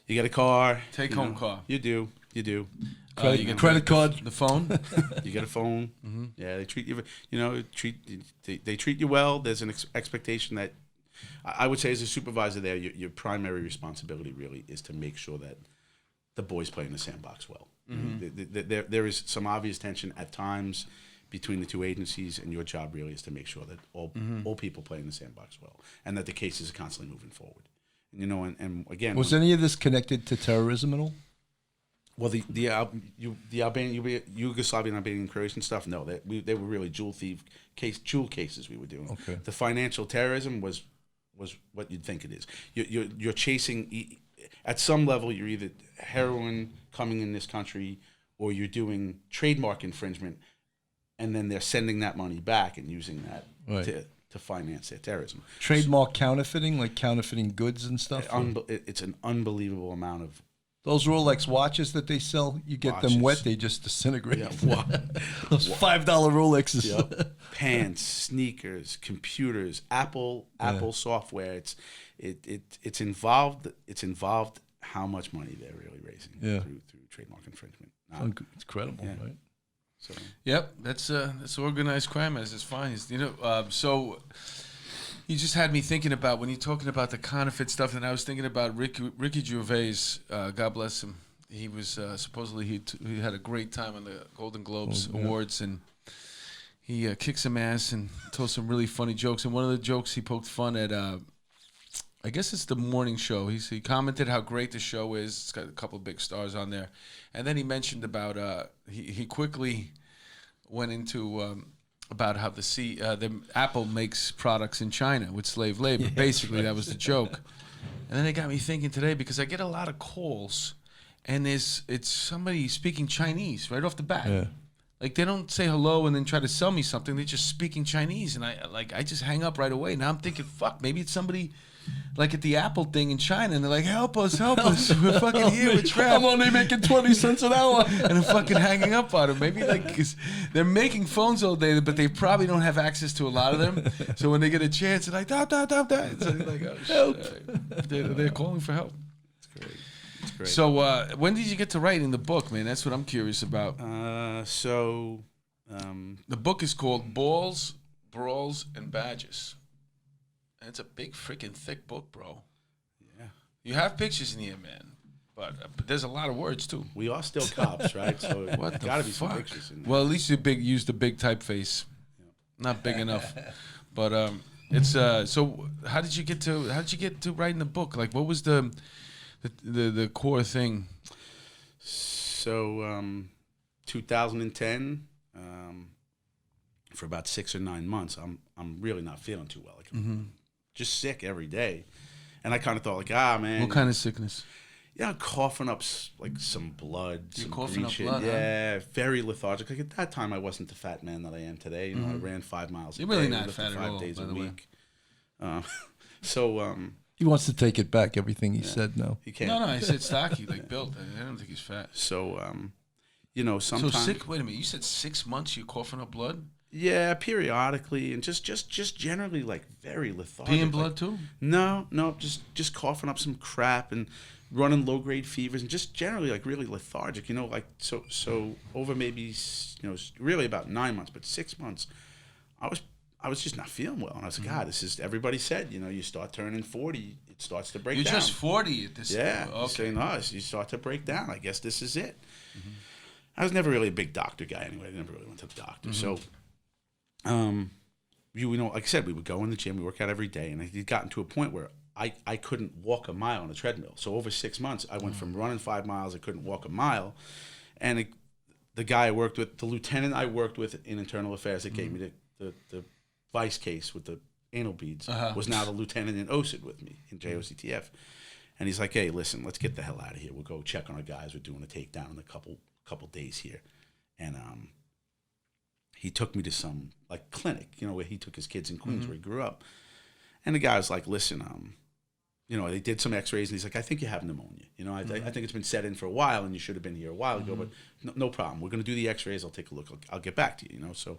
Speaker 4: you get a car,
Speaker 1: take home car.
Speaker 4: You do.
Speaker 2: Credit,
Speaker 1: you get
Speaker 2: credit card.
Speaker 1: the phone.
Speaker 4: You get a phone. Yeah, they treat you. They treat you well. There's an expectation that I would say as a supervisor there, your primary responsibility really is to make sure that the boys play in the sandbox well. There is some obvious tension at times between the two agencies, and your job really is to make sure that all people play in the sandbox well, and that the cases are constantly moving forward. And again,
Speaker 2: Was any of this connected to terrorism at all?
Speaker 4: well, the Albanian, Yugoslavian, Albanian, Croatian stuff. No, they were really jewel cases we were doing.
Speaker 2: Okay.
Speaker 4: The financial terrorism was what you'd think it is. You're chasing at some level. You're either heroin coming in this country, or you're doing trademark infringement, and then they're sending that money back and using that to finance their terrorism.
Speaker 2: Trademark counterfeiting, like counterfeiting goods and stuff?
Speaker 4: It's an unbelievable amount of.
Speaker 2: Those Rolex watches that they sell, you get them wet, they just disintegrate.
Speaker 4: Yeah,
Speaker 2: Those $5 Rolexes.
Speaker 4: Yep. Pants, sneakers, computers, Apple software. It's involved. It's involved how much money they're really raising through trademark infringement.
Speaker 2: It's incredible, right?
Speaker 4: So.
Speaker 1: Yep, that's organized crime as its finest. So you just had me thinking about when you're talking about the counterfeit stuff, and I was thinking about Ricky Gervais. God bless him. He was supposedly he had a great time on the Golden Globes Awards, and he kicked some ass and told some really funny jokes. And one of the jokes he poked fun at, I guess it's the morning show. He commented how great the show is. It's got a couple of big stars on there, and then he mentioned about he quickly went into. About how the Apple makes products in China with slave labor. Basically, that was the joke. And then it got me thinking today, because I get a lot of calls, and it's somebody speaking Chinese right off the bat. Yeah. Like, they don't say hello and then try to sell me something. They're just speaking Chinese, and I just hang up right away. Now I'm thinking, fuck, maybe it's somebody like at the Apple thing in China, and they're like, help us. We're fucking here. We're trapped.
Speaker 2: I'm only making 20 cents an hour.
Speaker 1: And I'm fucking hanging up on them. Maybe cause they're making phones all day, but they probably don't have access to a lot of them. So when they get a chance, they're like, stop. So they're like, oh,
Speaker 2: help.
Speaker 1: They're calling for help.
Speaker 4: It's great.
Speaker 1: So when did you get to writing the book, man? That's what I'm curious about.
Speaker 4: The
Speaker 1: book is called Balls, Brawls, and Badges. And it's a big freaking thick book, bro.
Speaker 4: Yeah.
Speaker 1: You have pictures in here, man. But there's a lot of words, too.
Speaker 4: We are still cops, right? So
Speaker 1: what
Speaker 4: got to be some pictures in there.
Speaker 1: Well, at least you use the big typeface. Yeah. Not big enough. But it's so how did you get to writing the book? Like, what was the core thing?
Speaker 4: So 2010, for about 6 or 9 months, I'm really not feeling too well. Like, just sick every day. And I kind of thought, like, man.
Speaker 1: What kind of sickness?
Speaker 4: Yeah, coughing up like some blood.
Speaker 1: You're
Speaker 4: some
Speaker 1: coughing up
Speaker 4: shit.
Speaker 1: blood,
Speaker 4: yeah, very lethargic. Like, at that time, I wasn't the fat man that I am today. You know, I ran 5 miles a day.
Speaker 1: You're really not fat at
Speaker 4: 5
Speaker 1: all,
Speaker 4: days
Speaker 1: by
Speaker 4: a
Speaker 1: the way.
Speaker 4: week.
Speaker 2: He wants to take it back, everything he said now.
Speaker 4: He can't.
Speaker 1: No, I said stocky, like built. I don't think he's fat.
Speaker 4: So, sometimes.
Speaker 1: So sick. Wait a minute. You said 6 months you're coughing up blood?
Speaker 4: Yeah, periodically, and just generally, like, very lethargic.
Speaker 1: Peeing blood too?
Speaker 4: No, just coughing up some crap and running low grade fevers, and just generally, like, really lethargic. Like, so over maybe really about 9 months, but 6 months, I was just not feeling well, and I was like, God, this is, everybody said, you start turning 40, it starts to break down.
Speaker 1: You're just 40 at this.
Speaker 4: Yeah.
Speaker 1: Okay.
Speaker 4: So, you start to break down. I guess this is it. I was never really a big doctor guy anyway. I never really went to the doctor. So, like I said, we would go in the gym, we work out every day, and it had gotten to a point where I couldn't walk a mile on a treadmill. So over 6 months, I went from running 5 miles, I couldn't walk a mile, and the guy I worked with, the lieutenant I worked with in internal affairs that gave me the vice case with the anal beads, was now the lieutenant in OCID with me in JOCTF, and he's like, hey, listen, let's get the hell out of here. We'll go check on our guys. We're doing a takedown in a couple days here, and he took me to some like clinic, where he took his kids in Queens where he grew up. And the guy was like, listen, they did some X-rays, and he's like, I think you have pneumonia. I think it's been set in for a while, and you should have been here a while ago, but no problem. We're going to do the X-rays. I'll take a look. I'll get back to you, So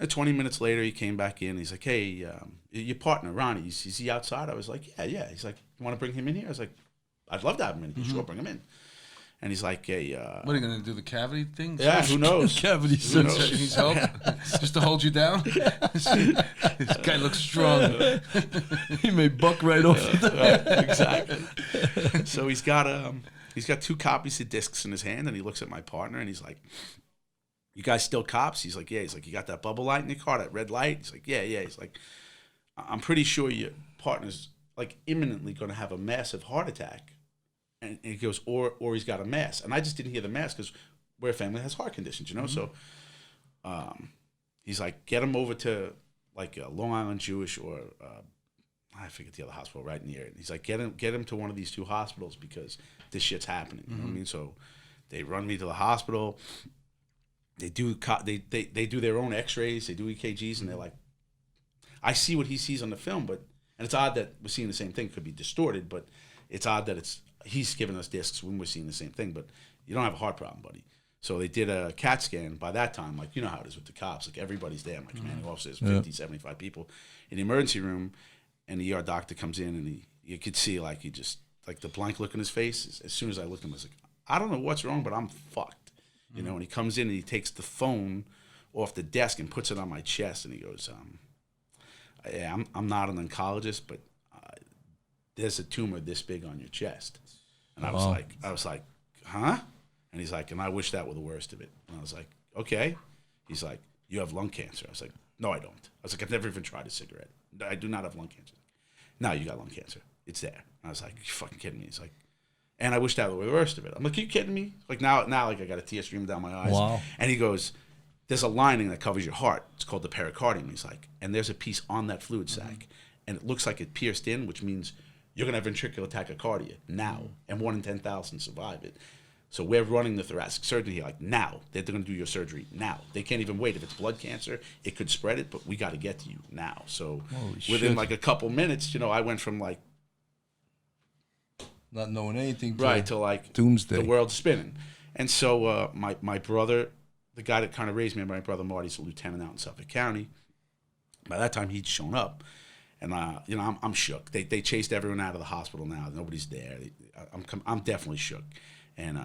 Speaker 4: 20 minutes later, he came back in. He's like, hey, your partner, Ronnie, is he outside? I was like, yeah. He's like, you want to bring him in here? I was like, I'd love to have him in here. Sure, bring him in. And he's like, hey,
Speaker 1: what are you going to do, the cavity thing?
Speaker 4: Yeah, who knows?
Speaker 2: Cavity
Speaker 4: Who knows?
Speaker 2: surgery.
Speaker 1: Needs help? Just to hold you down? This guy looks strong.
Speaker 2: He may buck right off.
Speaker 4: Exactly. So he's got 2 copies of discs in his hand, and he looks at my partner, and he's like, you guys still cops? He's like, yeah. He's like, you got that bubble light in your car, that red light? He's like, yeah. He's like, I'm pretty sure your partner's like imminently going to have a massive heart attack. And he goes, or he's got a mass. And I just didn't hear the mass because we're a family that has heart conditions, So he's like, get him over to like Long Island Jewish or I forget the other hospital right near it. He's like, get him to one of these 2 hospitals because this shit's happening. You know what I mean? So they run me to the hospital. They do they do their own X-rays. They do EKGs, and they're like, I see what he sees on the film, and it's odd that we're seeing the same thing. It could be distorted, but it's odd that he's giving us discs when we're seeing the same thing, but you don't have a heart problem, buddy. So they did a CAT scan. By that time, like, you know how it is with the cops. Like, everybody's there. My commanding officers, 50, 75 people in the emergency room, and the ER doctor comes in, and you could see, like, he just, like, the blank look in his face. As soon as I looked at him, I was like, I don't know what's wrong, but I'm fucked. And he comes in, and he takes the phone off the desk and puts it on my chest, and he goes, yeah, I'm not an oncologist, but there's a tumor this big on your chest. And I was like, huh? And he's like, and I wish that were the worst of it. And I was like, okay. He's like, you have lung cancer. I was like, no, I don't. I was like, I've never even tried a cigarette. I do not have lung cancer. No, you got lung cancer. It's there. And I was like, you fucking kidding me? He's like, and I wish that were the worst of it. I'm like, are you kidding me? Like now like I got a tear streaming down my eyes.
Speaker 2: Wow.
Speaker 4: And he goes, there's a lining that covers your heart. It's called the pericardium. He's like, and there's a piece on that fluid sac. And it looks like it pierced in, which means you're going to have ventricular tachycardia now, and 1 in 10,000 survive it. So we're running the thoracic surgery here, like now. They're going to do your surgery now. They can't even wait. If it's blood cancer, it could spread it, but we got to get to you now. So within like a couple minutes, I went from like
Speaker 2: not knowing anything
Speaker 4: to like
Speaker 2: doomsday.
Speaker 4: The world's spinning. And so my brother, the guy that kind of raised me, my brother Marty's a lieutenant out in Suffolk County. By that time, he'd shown up. And I'm shook. They chased everyone out of the hospital now. Nobody's there. I'm definitely shook. And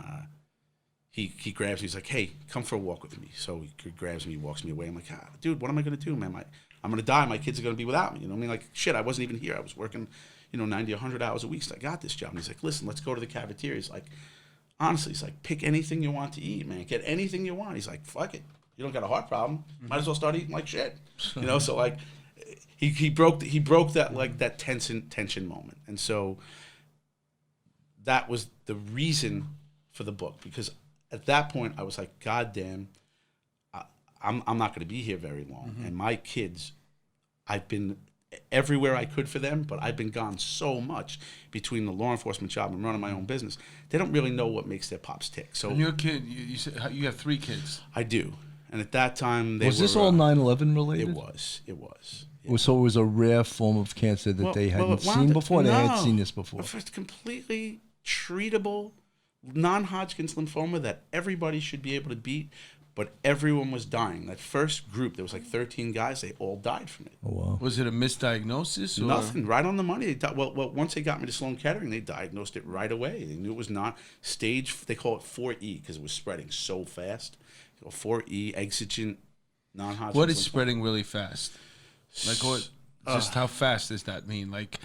Speaker 4: he grabs me. He's like, "Hey, come for a walk with me." So he grabs me, walks me away. I'm like, "Dude, what am I gonna do, man? I'm gonna die. My kids are gonna be without me." You know what I mean? Like, shit. I wasn't even here. I was working, 90, 100 hours a week. So I got this job. And he's like, "Listen, let's go to the cafeteria." He's like, honestly, he's like, "Pick anything you want to eat, man. Get anything you want." He's like, "Fuck it. You don't got a heart problem. Might as well start eating like shit." So like. He broke that like that tension moment, and so that was the reason for the book, because at that point I was like, God damn, I'm not going to be here very long, and my kids, I've been everywhere I could for them, but I've been gone so much between the law enforcement job and running my own business. They don't really know what makes their pops tick. So
Speaker 1: and your kid, you said you have 3 kids.
Speaker 4: I do, and at that time
Speaker 2: was this all 9/11 related?
Speaker 4: It was.
Speaker 2: Yeah. So it was a rare form of cancer that they hadn't seen before? They had seen this before?
Speaker 4: It's completely treatable, non-Hodgkin's lymphoma that everybody should be able to beat, but everyone was dying. That first group, there was like 13 guys, they all died from it.
Speaker 2: Oh, wow.
Speaker 1: Was it a misdiagnosis? Or?
Speaker 4: Nothing, right on the money. Well, once they got me to Sloan Kettering, they diagnosed it right away. They knew it was not stage, they call it 4E because it was spreading so fast. 4E, exigent, non-Hodgkin's
Speaker 1: What is
Speaker 4: lymphoma.
Speaker 1: spreading really fast? Like what? Just how fast does that mean? Like,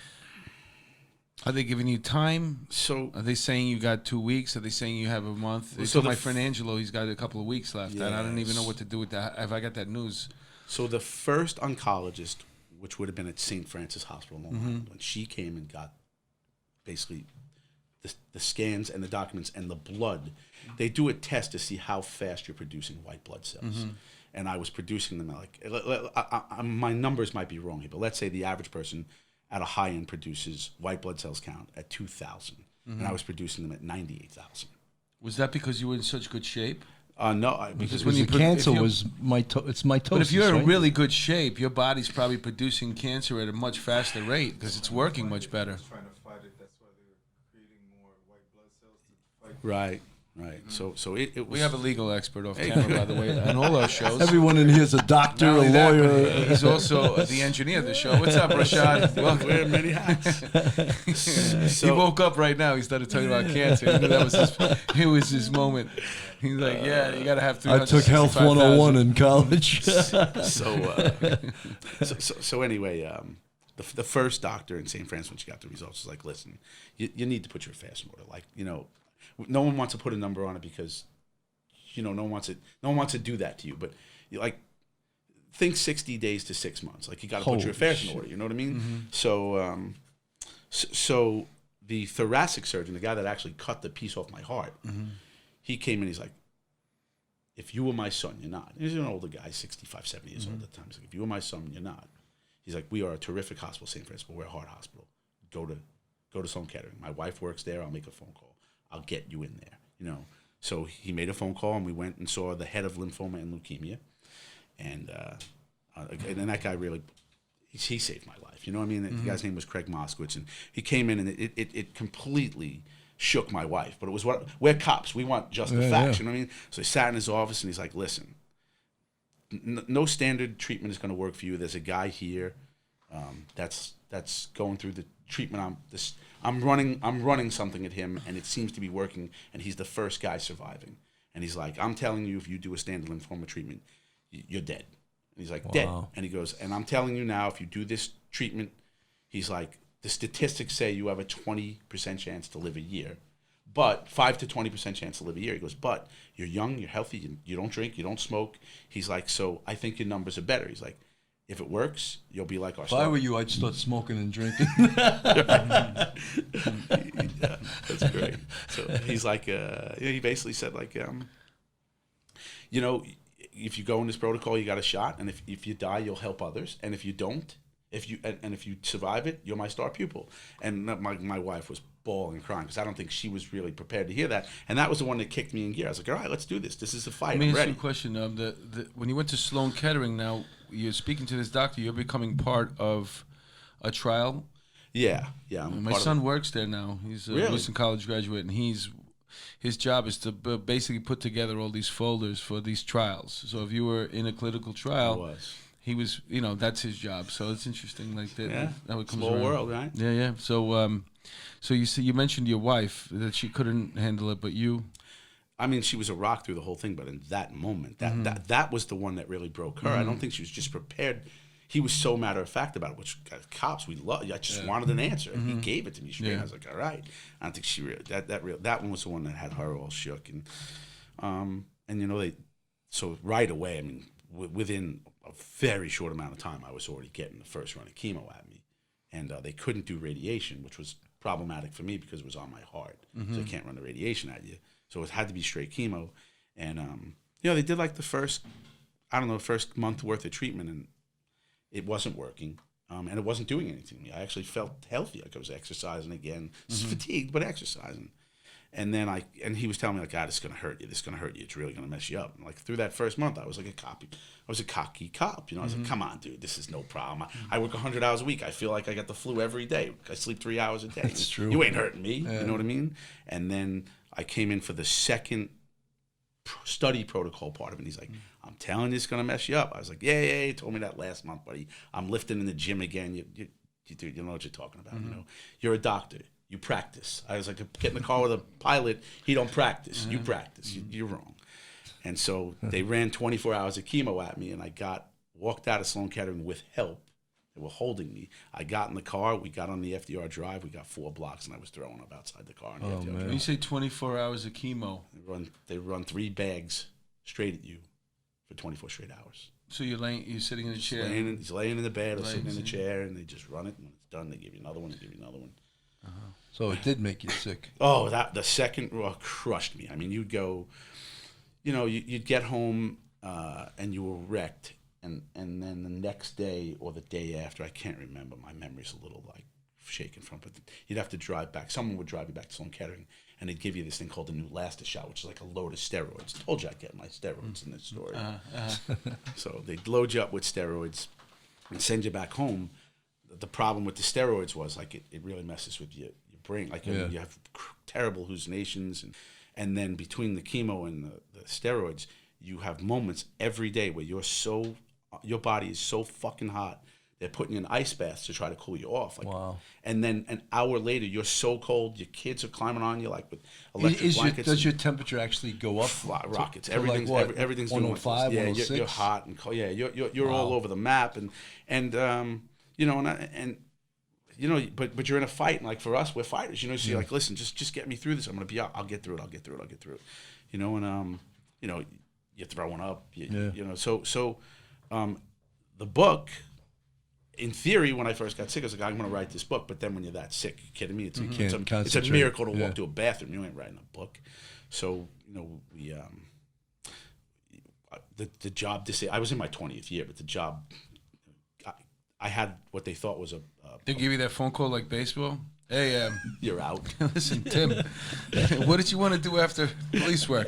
Speaker 1: are they giving you time?
Speaker 4: So
Speaker 1: are they saying you got 2 weeks? Are they saying you have a month? They told my friend Angelo he's got a couple of weeks left, and I don't even know what to do with that. If I got that news.
Speaker 4: So the first oncologist, which would have been at St. Francis Hospital, Long Island, when she came and got basically the scans and the documents and the blood, they do a test to see how fast you're producing white blood cells. And I was producing them my numbers might be wrong here, but let's say the average person at a high end produces white blood cells count at 2,000, and I was producing them at 98,000.
Speaker 1: Was that because you were in such good shape?
Speaker 4: No,
Speaker 2: because when the cancer was it's mitosis.
Speaker 1: But if you're
Speaker 2: right?
Speaker 1: in really good shape, your body's probably producing cancer at a much faster rate because it's working much better.
Speaker 3: Trying to fight it
Speaker 4: Right. So it was.
Speaker 1: We have a legal expert off camera, by the way, on all our shows.
Speaker 2: Everyone in here is a doctor,
Speaker 1: Not
Speaker 2: a
Speaker 1: only that,
Speaker 2: lawyer.
Speaker 1: but he's also the engineer of the show. What's up, Rashad? Welcome.
Speaker 4: Wear many hats.
Speaker 1: He woke up right now. He started talking about cancer. He knew that was his moment. He's like, yeah, you got to have
Speaker 2: I took Health 101 in college.
Speaker 4: So anyway, the first doctor in St. Francis, when she got the results, was like, listen, you need to put your affairs in order. Like, no one wants to put a number on it because, no one wants to do that to you. But think 60 days to 6 months. Like, you got to put your affairs in order. You know what I mean?
Speaker 1: Mm-hmm.
Speaker 4: So the thoracic surgeon, the guy that actually cut the piece off my heart, he came in. He's like, if you were my son, you're not. He's an older guy, 65, 70 years old at the time. He's like, if you were my son, you're not. He's like, we are a terrific hospital, St. Francis, but we're a heart hospital. Go to Sloan Kettering. My wife works there. I'll make a phone call. I'll get you in there, So he made a phone call, and we went and saw the head of lymphoma and leukemia. And that guy really, he saved my life. You know what I mean? The guy's name was Craig Moskowitz, and he came in, and it completely shook my wife. But it was we're cops. We want just the facts. You know what I mean? So he sat in his office, and he's like, listen, no standard treatment is going to work for you. There's a guy here that's going through the treatment. I'm running something at him, and it seems to be working, and he's the first guy surviving. And he's like, I'm telling you, if you do a standard lymphoma treatment, you're dead. And he's like, dead. And he goes, and I'm telling you now, if you do this treatment, he's like, the statistics say you have a 20% chance to live a year, but 5 to 20% chance to live a year. He goes, but you're young, you're healthy, you don't drink, you don't smoke. He's like, so I think your numbers are better. He's like, if it works, you'll be like our
Speaker 2: If I were you, I'd start smoking and drinking.
Speaker 4: Yeah, that's great. So he's like, he basically said like, if you go in this protocol, you got a shot, and if you die, you'll help others, and if you don't, if you survive it, you're my star pupil. And my wife was bawling and crying because I don't think she was really prepared to hear that, and that was the one that kicked me in gear. I was like, all right, let's do this. This is a fight.
Speaker 1: Let me
Speaker 4: I'm
Speaker 1: ask
Speaker 4: ready.
Speaker 1: you a question. When you went to Sloan Kettering, now you're speaking to this doctor. You're becoming part of a trial.
Speaker 4: Yeah.
Speaker 1: My son works there now. He's a recent college graduate, and his job is to basically put together all these folders for these trials. So if you were in a clinical trial, he was, that's his job. So it's interesting, like that.
Speaker 4: Yeah,
Speaker 1: how it comes
Speaker 4: small
Speaker 1: around.
Speaker 4: world, right?
Speaker 1: Yeah. So you mentioned your wife that she couldn't handle it, but you.
Speaker 4: I mean, she was a rock through the whole thing, but in that moment, that was the one that really broke her. I don't think she was just prepared. He was so matter of fact about it, which cops we love. I just wanted an answer, and he gave it to me straight. And I was like, all right. I don't think she really that one was the one that had her all shook, and so right away. I mean, within a very short amount of time, I was already getting the first run of chemo at me, and they couldn't do radiation, which was problematic for me because it was on my heart. So they can't run the radiation at you. So it had to be straight chemo, and they did like the first month worth of treatment, and it wasn't working, and it wasn't doing anything to me. I actually felt healthy, like I was exercising again, fatigued but exercising. And then he was telling me like, God, it's gonna hurt you. This is gonna hurt you. It's really gonna mess you up. And like through that first month, I was like I was a cocky cop. I was like, come on, dude, this is no problem. I work 100 hours a week. I feel like I got the flu every day. I sleep 3 hours a day.
Speaker 2: That's true.
Speaker 4: You ain't hurting me. You know what I mean? And then I came in for the second study protocol part of it. And he's like, I'm telling you, it's going to mess you up. I was like, yeah, he told me that last month, buddy. I'm lifting in the gym again. You know what you're talking about. You're a doctor. You practice. I was like, get in the car with a pilot. He don't practice. You practice. You're wrong. And so they ran 24 hours of chemo at me, and I walked out of Sloan Kettering with help. They were holding me. I got in the car. We got on the FDR Drive. We got 4 blocks, and I was throwing up outside the car on the FDR Drive.
Speaker 1: When you say 24 hours of chemo,
Speaker 4: they run 3 bags straight at you for 24 straight hours.
Speaker 1: So you're sitting in a chair.
Speaker 4: He's laying in the bed or sitting in a chair, and they just run it. And when it's done, they give you another one. They give you another one.
Speaker 2: So it did make you sick.
Speaker 4: Oh, the second crushed me. I mean, you'd go, you'd get home and you were wrecked, and then the next day or the day after, I can't remember. My memory's a little like shaken from, but you'd have to drive back. Someone would drive you back to Sloan Kettering, and they'd give you this thing called the Neulasta shot, which is like a load of steroids. I told you I'd get my steroids in this story. So they'd load you up with steroids and send you back home. The problem with the steroids was like it really messes with your brain. Like you have terrible hallucinations, And then between the chemo and the steroids, you have moments every day where your body is so fucking hot. They're putting you in ice baths to try to cool you off. Like,
Speaker 2: wow.
Speaker 4: And then an hour later, you're so cold, your kids are climbing on you like with electric blankets.
Speaker 2: Does your temperature actually go up?
Speaker 4: Rockets.
Speaker 2: To
Speaker 4: everything's
Speaker 2: like what?
Speaker 4: everything's
Speaker 2: 105,
Speaker 4: doing
Speaker 2: 106?
Speaker 4: you're hot and cold. Yeah, you're all over the map, and you know, and you know, but you're in a fight, and like for us, we're fighters. You know, so you're like, listen, just get me through this. I'm gonna be out. I'll get through it. I'll get through it. You know, and you know, you're throwing up. You know, so the book. In theory, when I first got sick, I was like, I'm going to write this book. But then when you're that sick, you kidding me? It's a miracle to walk to a bathroom. You ain't writing a book. So, you know, we the job, I was in my 20th year, but the job, I had what they thought was
Speaker 1: They give you that phone call like baseball? Hey,
Speaker 4: you're out.
Speaker 1: Listen, Tim, what did you want to do after police work?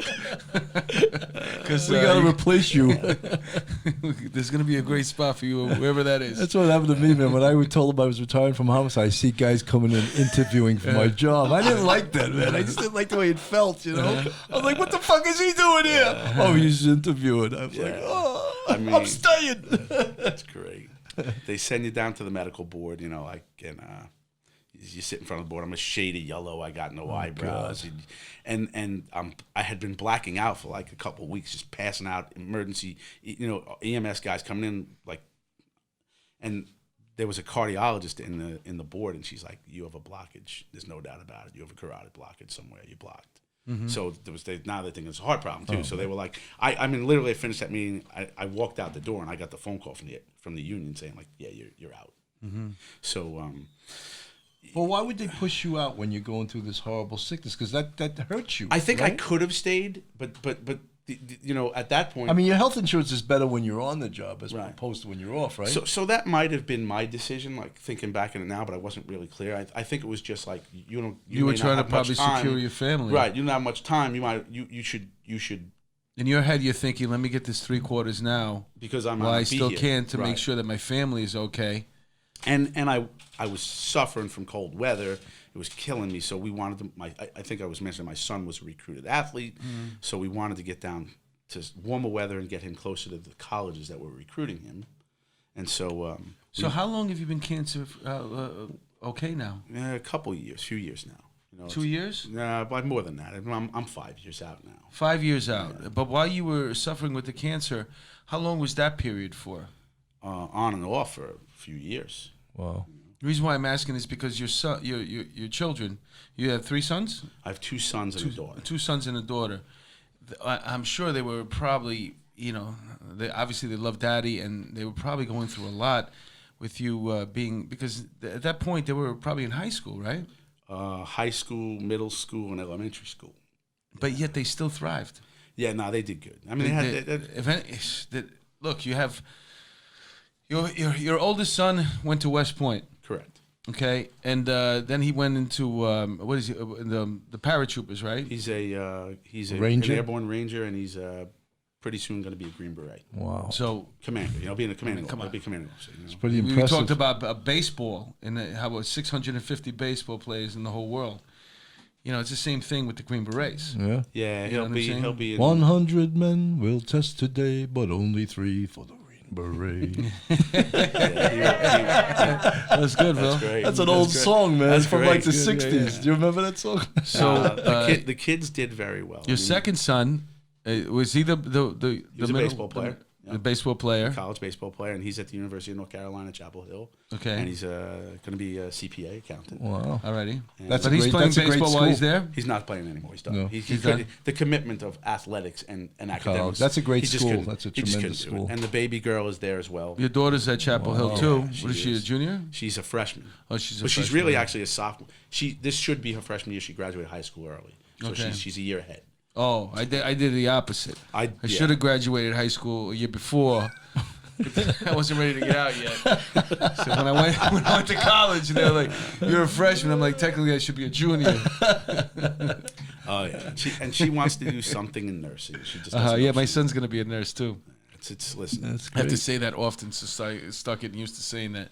Speaker 1: Because
Speaker 2: we got to replace you.
Speaker 1: There's going to be a great spot for you, wherever that is.
Speaker 2: That's what happened to me, man. When I told them I was retiring from homicide, I see guys coming in interviewing for my job. I didn't like that, man. I just didn't like the way it felt, you know? I was like, what the fuck is he doing here? Oh, he's interviewing. I was like, oh, I'm staying.
Speaker 4: That's great. They send you down to the medical board, you know, like, and you sit in front of the board. I'm a shade of yellow. I got no eyebrows, and I had been blacking out for like a couple of weeks, just passing out. Emergency, you know, EMS guys coming in, like, and there was a cardiologist in the board, and she's like, "You have a blockage. There's no doubt about it. You have a carotid blockage somewhere. You're blocked." Mm-hmm. So now they're thinking it's a heart problem too. So they were like, I mean, literally, I finished that meeting. I walked out the door, and I got the phone call from the union saying like, "Yeah, you're out." Mm-hmm. So.
Speaker 2: Well, why would they push you out when you're going through this horrible sickness? Because that hurts you.
Speaker 4: I think
Speaker 2: right?
Speaker 4: I could have stayed, but you know, at that point,
Speaker 2: I mean, your health insurance is better when you're on the job as opposed to when you're off, right?
Speaker 4: So that might have been my decision, like thinking back on it now, but I wasn't really clear. I think it was just like you
Speaker 1: were trying to probably secure your family,
Speaker 4: right? You don't have much time. You should.
Speaker 1: In your head, you're thinking, "Let me get this 3 quarters now
Speaker 4: because I'm
Speaker 1: while I still
Speaker 4: here.
Speaker 1: can to make sure that my family is okay."
Speaker 4: And I was suffering from cold weather. It was killing me. So we wanted to. I think I was mentioning my son was a recruited athlete. So we wanted to get down to warmer weather and get him closer to the colleges that were recruiting him. And so.
Speaker 1: So how long have you been cancer okay now?
Speaker 4: A couple of years, few years now. You know,
Speaker 1: 2 years?
Speaker 4: But more than that. I'm 5 years out now.
Speaker 1: 5 years out. Yeah. But while you were suffering with the cancer, how long was that period for?
Speaker 4: On and off for a few years.
Speaker 2: Wow.
Speaker 1: The reason why I'm asking is because your son, your children, you have 3 sons?
Speaker 4: I have 2 sons and a daughter.
Speaker 1: 2 sons and a daughter. I'm sure they were probably, you know, obviously they love daddy, and they were probably going through a lot with you being, because at that point they were probably in high school, right?
Speaker 4: High school, middle school, and elementary school.
Speaker 1: But yet they still thrived.
Speaker 4: Yeah, no, they did good. I mean,
Speaker 1: look, you have your oldest son went to West Point.
Speaker 4: Correct.
Speaker 1: Okay, and then he went into what is he? The paratroopers, right?
Speaker 4: He's a
Speaker 2: Ranger?
Speaker 4: an airborne ranger, and he's pretty soon going to be a Green Beret.
Speaker 2: Wow.
Speaker 1: So
Speaker 4: commander, you know, being a commanding officer, be a commanding officer. You know?
Speaker 2: It's pretty
Speaker 1: we
Speaker 2: impressive.
Speaker 1: talked about baseball and how about 650 baseball players in the whole world. You know, it's the same thing with the Green Berets.
Speaker 2: Yeah.
Speaker 4: Yeah,
Speaker 1: You know
Speaker 4: he'll be in
Speaker 2: 100 men will test today, but only 3 for the Beret.
Speaker 1: That's good, bro.
Speaker 4: That's great.
Speaker 2: That's an old song, man.
Speaker 4: That's
Speaker 2: from
Speaker 4: great.
Speaker 2: like the
Speaker 4: Good,
Speaker 2: 60s. Do you remember that song?
Speaker 1: So
Speaker 4: the kids did very well.
Speaker 1: Your second son, was he the
Speaker 4: He was a baseball player.
Speaker 1: The baseball player.
Speaker 4: College baseball player, and he's at the University of North Carolina, Chapel Hill.
Speaker 1: Okay.
Speaker 4: And he's going to be a CPA accountant.
Speaker 2: Wow.
Speaker 1: Alrighty.
Speaker 2: That's
Speaker 1: But
Speaker 2: a
Speaker 1: he's
Speaker 2: great-
Speaker 1: playing
Speaker 2: that's a great
Speaker 1: baseball while
Speaker 2: school.
Speaker 1: he's there?
Speaker 4: He's not playing anymore. He's done.
Speaker 2: No.
Speaker 4: He's
Speaker 1: done?
Speaker 4: The commitment of athletics and academics.
Speaker 2: That's a great
Speaker 4: he just
Speaker 2: school.
Speaker 4: couldn't-
Speaker 2: That's a
Speaker 4: he just
Speaker 2: tremendous
Speaker 4: couldn't do it.
Speaker 2: school.
Speaker 4: And the baby girl is there as well.
Speaker 1: Your daughter's at Chapel Hill, too.
Speaker 4: Yeah,
Speaker 1: What is she, a
Speaker 4: is.
Speaker 1: junior?
Speaker 4: She's a freshman.
Speaker 1: Oh, she's a
Speaker 4: But she's
Speaker 1: freshman.
Speaker 4: really actually a sophomore. This should be her freshman year. She graduated high school early. So
Speaker 1: Okay.
Speaker 4: she's a year ahead.
Speaker 1: Oh, I did the opposite. I
Speaker 4: yeah.
Speaker 1: should have graduated high school a year before. I wasn't ready to get out yet. So when I went to college, they're like, "You're a freshman." I'm like, technically, I should be a junior.
Speaker 4: Oh yeah, and she wants to do something in nursing. She just doesn't know
Speaker 1: Yeah,
Speaker 4: if
Speaker 1: my
Speaker 4: she-
Speaker 1: son's gonna be a nurse too.
Speaker 4: It's listen.
Speaker 2: That's
Speaker 1: I have to
Speaker 2: great.
Speaker 1: say that often, so I start getting used to saying that.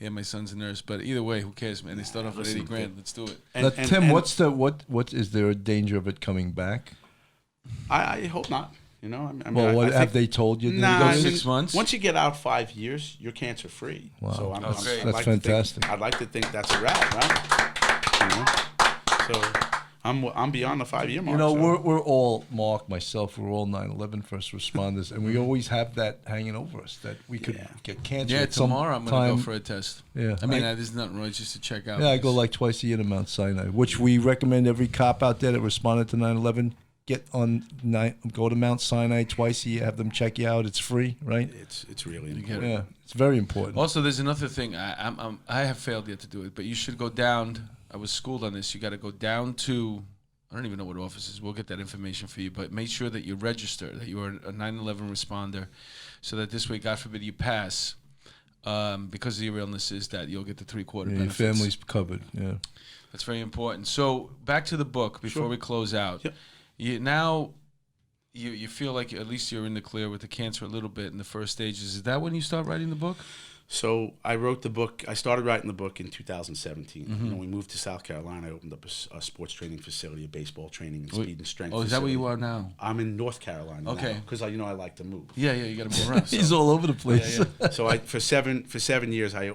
Speaker 1: Yeah, my son's a nurse, but either way, who cares, man? They start off with
Speaker 4: Listen,
Speaker 1: 80 grand. Let's do it.
Speaker 2: Now, Tim, what is there a danger of it coming back?
Speaker 4: I hope not. You know, I mean,
Speaker 2: Well, what
Speaker 4: I think,
Speaker 2: have they told you?
Speaker 4: Nah,
Speaker 1: go
Speaker 4: I mean,
Speaker 1: 6 months?
Speaker 4: Once you get out 5 years, you're cancer free.
Speaker 2: Wow.
Speaker 4: So
Speaker 1: great.
Speaker 4: I'd
Speaker 2: That's
Speaker 4: like to think-
Speaker 2: fantastic.
Speaker 4: I'd like to think that's a wrap, right? You know? So I'm beyond the 5-year mark.
Speaker 2: You know,
Speaker 4: so.
Speaker 2: we're all, Mark, myself, we're all 9/11 first responders, and we always have that hanging over us that we could
Speaker 4: Yeah.
Speaker 2: get cancer.
Speaker 1: Yeah,
Speaker 2: at some
Speaker 1: tomorrow I'm going to go
Speaker 2: time.
Speaker 1: for a test.
Speaker 2: Yeah,
Speaker 1: I mean, there's nothing wrong, just to check out.
Speaker 2: Yeah, I go like twice a year to Mount Sinai, which we recommend every cop out there that responded to 9/11 go to Mount Sinai twice a year, have them check you out. It's free, right?
Speaker 4: It's really
Speaker 1: get
Speaker 4: important.
Speaker 2: Yeah, it's very important.
Speaker 1: Also, there's another thing. I have failed yet to do it, but you should go down. I was schooled on this. You got to go down to, I don't even know what office is. We'll get that information for you, but make sure that you register, that you are a 9/11 responder, so that this way, God forbid, you pass, because of your illness, is that you'll get the 3/4
Speaker 2: Yeah, your
Speaker 1: benefits.
Speaker 2: family's covered. Yeah.
Speaker 1: That's very important. So back to the book before
Speaker 4: Sure.
Speaker 1: we close out.
Speaker 4: Yep.
Speaker 1: You feel like at least you're in the clear with the cancer a little bit in the first stages. Is that when you start writing the book?
Speaker 4: So I wrote the book. I started writing the book in 2017.
Speaker 1: Mm-hmm.
Speaker 4: You know, we moved to South Carolina. I opened up a sports training facility, a baseball training and speed and strength.
Speaker 1: Oh, is that where you
Speaker 4: facility.
Speaker 1: are now?
Speaker 4: I'm in North Carolina.
Speaker 1: Okay.
Speaker 4: Because I like to move.
Speaker 1: Yeah, you got to move around.
Speaker 2: He's all over the place.
Speaker 4: So for 7 years, I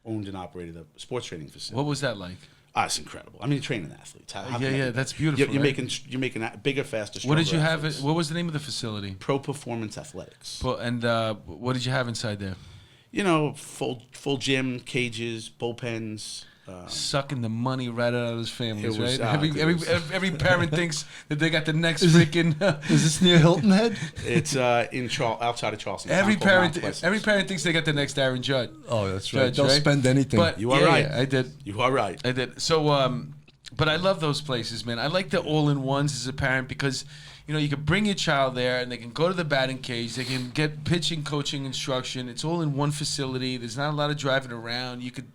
Speaker 4: owned and operated a sports training facility.
Speaker 1: What was that like?
Speaker 4: It's incredible. I mean, training athletes. How can I
Speaker 1: Yeah,
Speaker 4: do
Speaker 1: that's
Speaker 4: that?
Speaker 1: beautiful.
Speaker 4: You're
Speaker 1: right?
Speaker 4: making bigger, faster,
Speaker 1: What
Speaker 4: stronger.
Speaker 1: did you have?
Speaker 4: athletes.
Speaker 1: What was the name of the facility?
Speaker 4: Pro Performance Athletics.
Speaker 1: And what did you have inside there?
Speaker 4: You know, full gym, cages, bullpens.
Speaker 1: Sucking the money right out of his families,
Speaker 4: It was-
Speaker 1: right? Every parent thinks that they got the next freaking.
Speaker 2: Is this near Hilton Head?
Speaker 4: It's outside of Charleston.
Speaker 1: Every
Speaker 4: town called Mount
Speaker 1: parent,
Speaker 4: Pleasant.
Speaker 1: every parent thinks they got the next Aaron Judd.
Speaker 2: Oh, that's right.
Speaker 1: Judge,
Speaker 2: They'll
Speaker 1: right?
Speaker 2: spend anything.
Speaker 1: But
Speaker 4: You are
Speaker 1: yeah,
Speaker 4: right.
Speaker 1: yeah, I did.
Speaker 4: You are right.
Speaker 1: I did. So, but I love those places, man. I like the all-in-ones as a parent because, you know, you can bring your child there and they can go to the batting cage. They can get pitching, coaching, instruction. It's all in one facility. There's not a lot of driving around. You could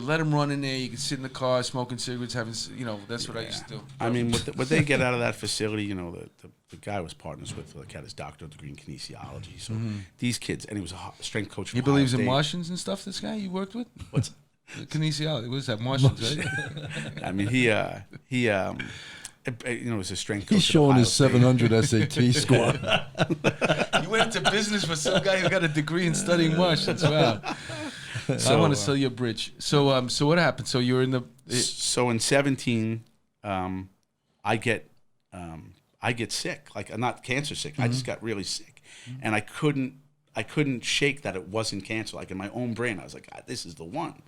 Speaker 1: let them run in there. You could sit in the car smoking cigarettes, having, you know, that's what I used to do.
Speaker 4: I mean, what they get out of that facility, you know, the guy was partners with, like, had his doctorate degree in kinesiology. So these kids, and he was a strength coach.
Speaker 1: He
Speaker 4: from
Speaker 1: believes
Speaker 4: Ohio
Speaker 1: in
Speaker 4: State.
Speaker 1: Martians and stuff, this guy you worked with?
Speaker 4: What's
Speaker 1: Kinesiology. What is that? Martians, right?
Speaker 4: I mean, he you know, was a strength coach.
Speaker 2: He's
Speaker 4: at
Speaker 2: showing
Speaker 4: Ohio
Speaker 2: his
Speaker 4: State.
Speaker 2: 700 SAT score.
Speaker 1: You went into business with some guy who got a degree in studying Martians. Wow. So, I want to sell you a bridge. So, so what happened? So you're in the.
Speaker 4: So in 17, I get sick. Like, I'm not cancer sick. I just got really sick, and I couldn't shake that it wasn't cancer. Like, in my own brain, I was like, God, this is the one.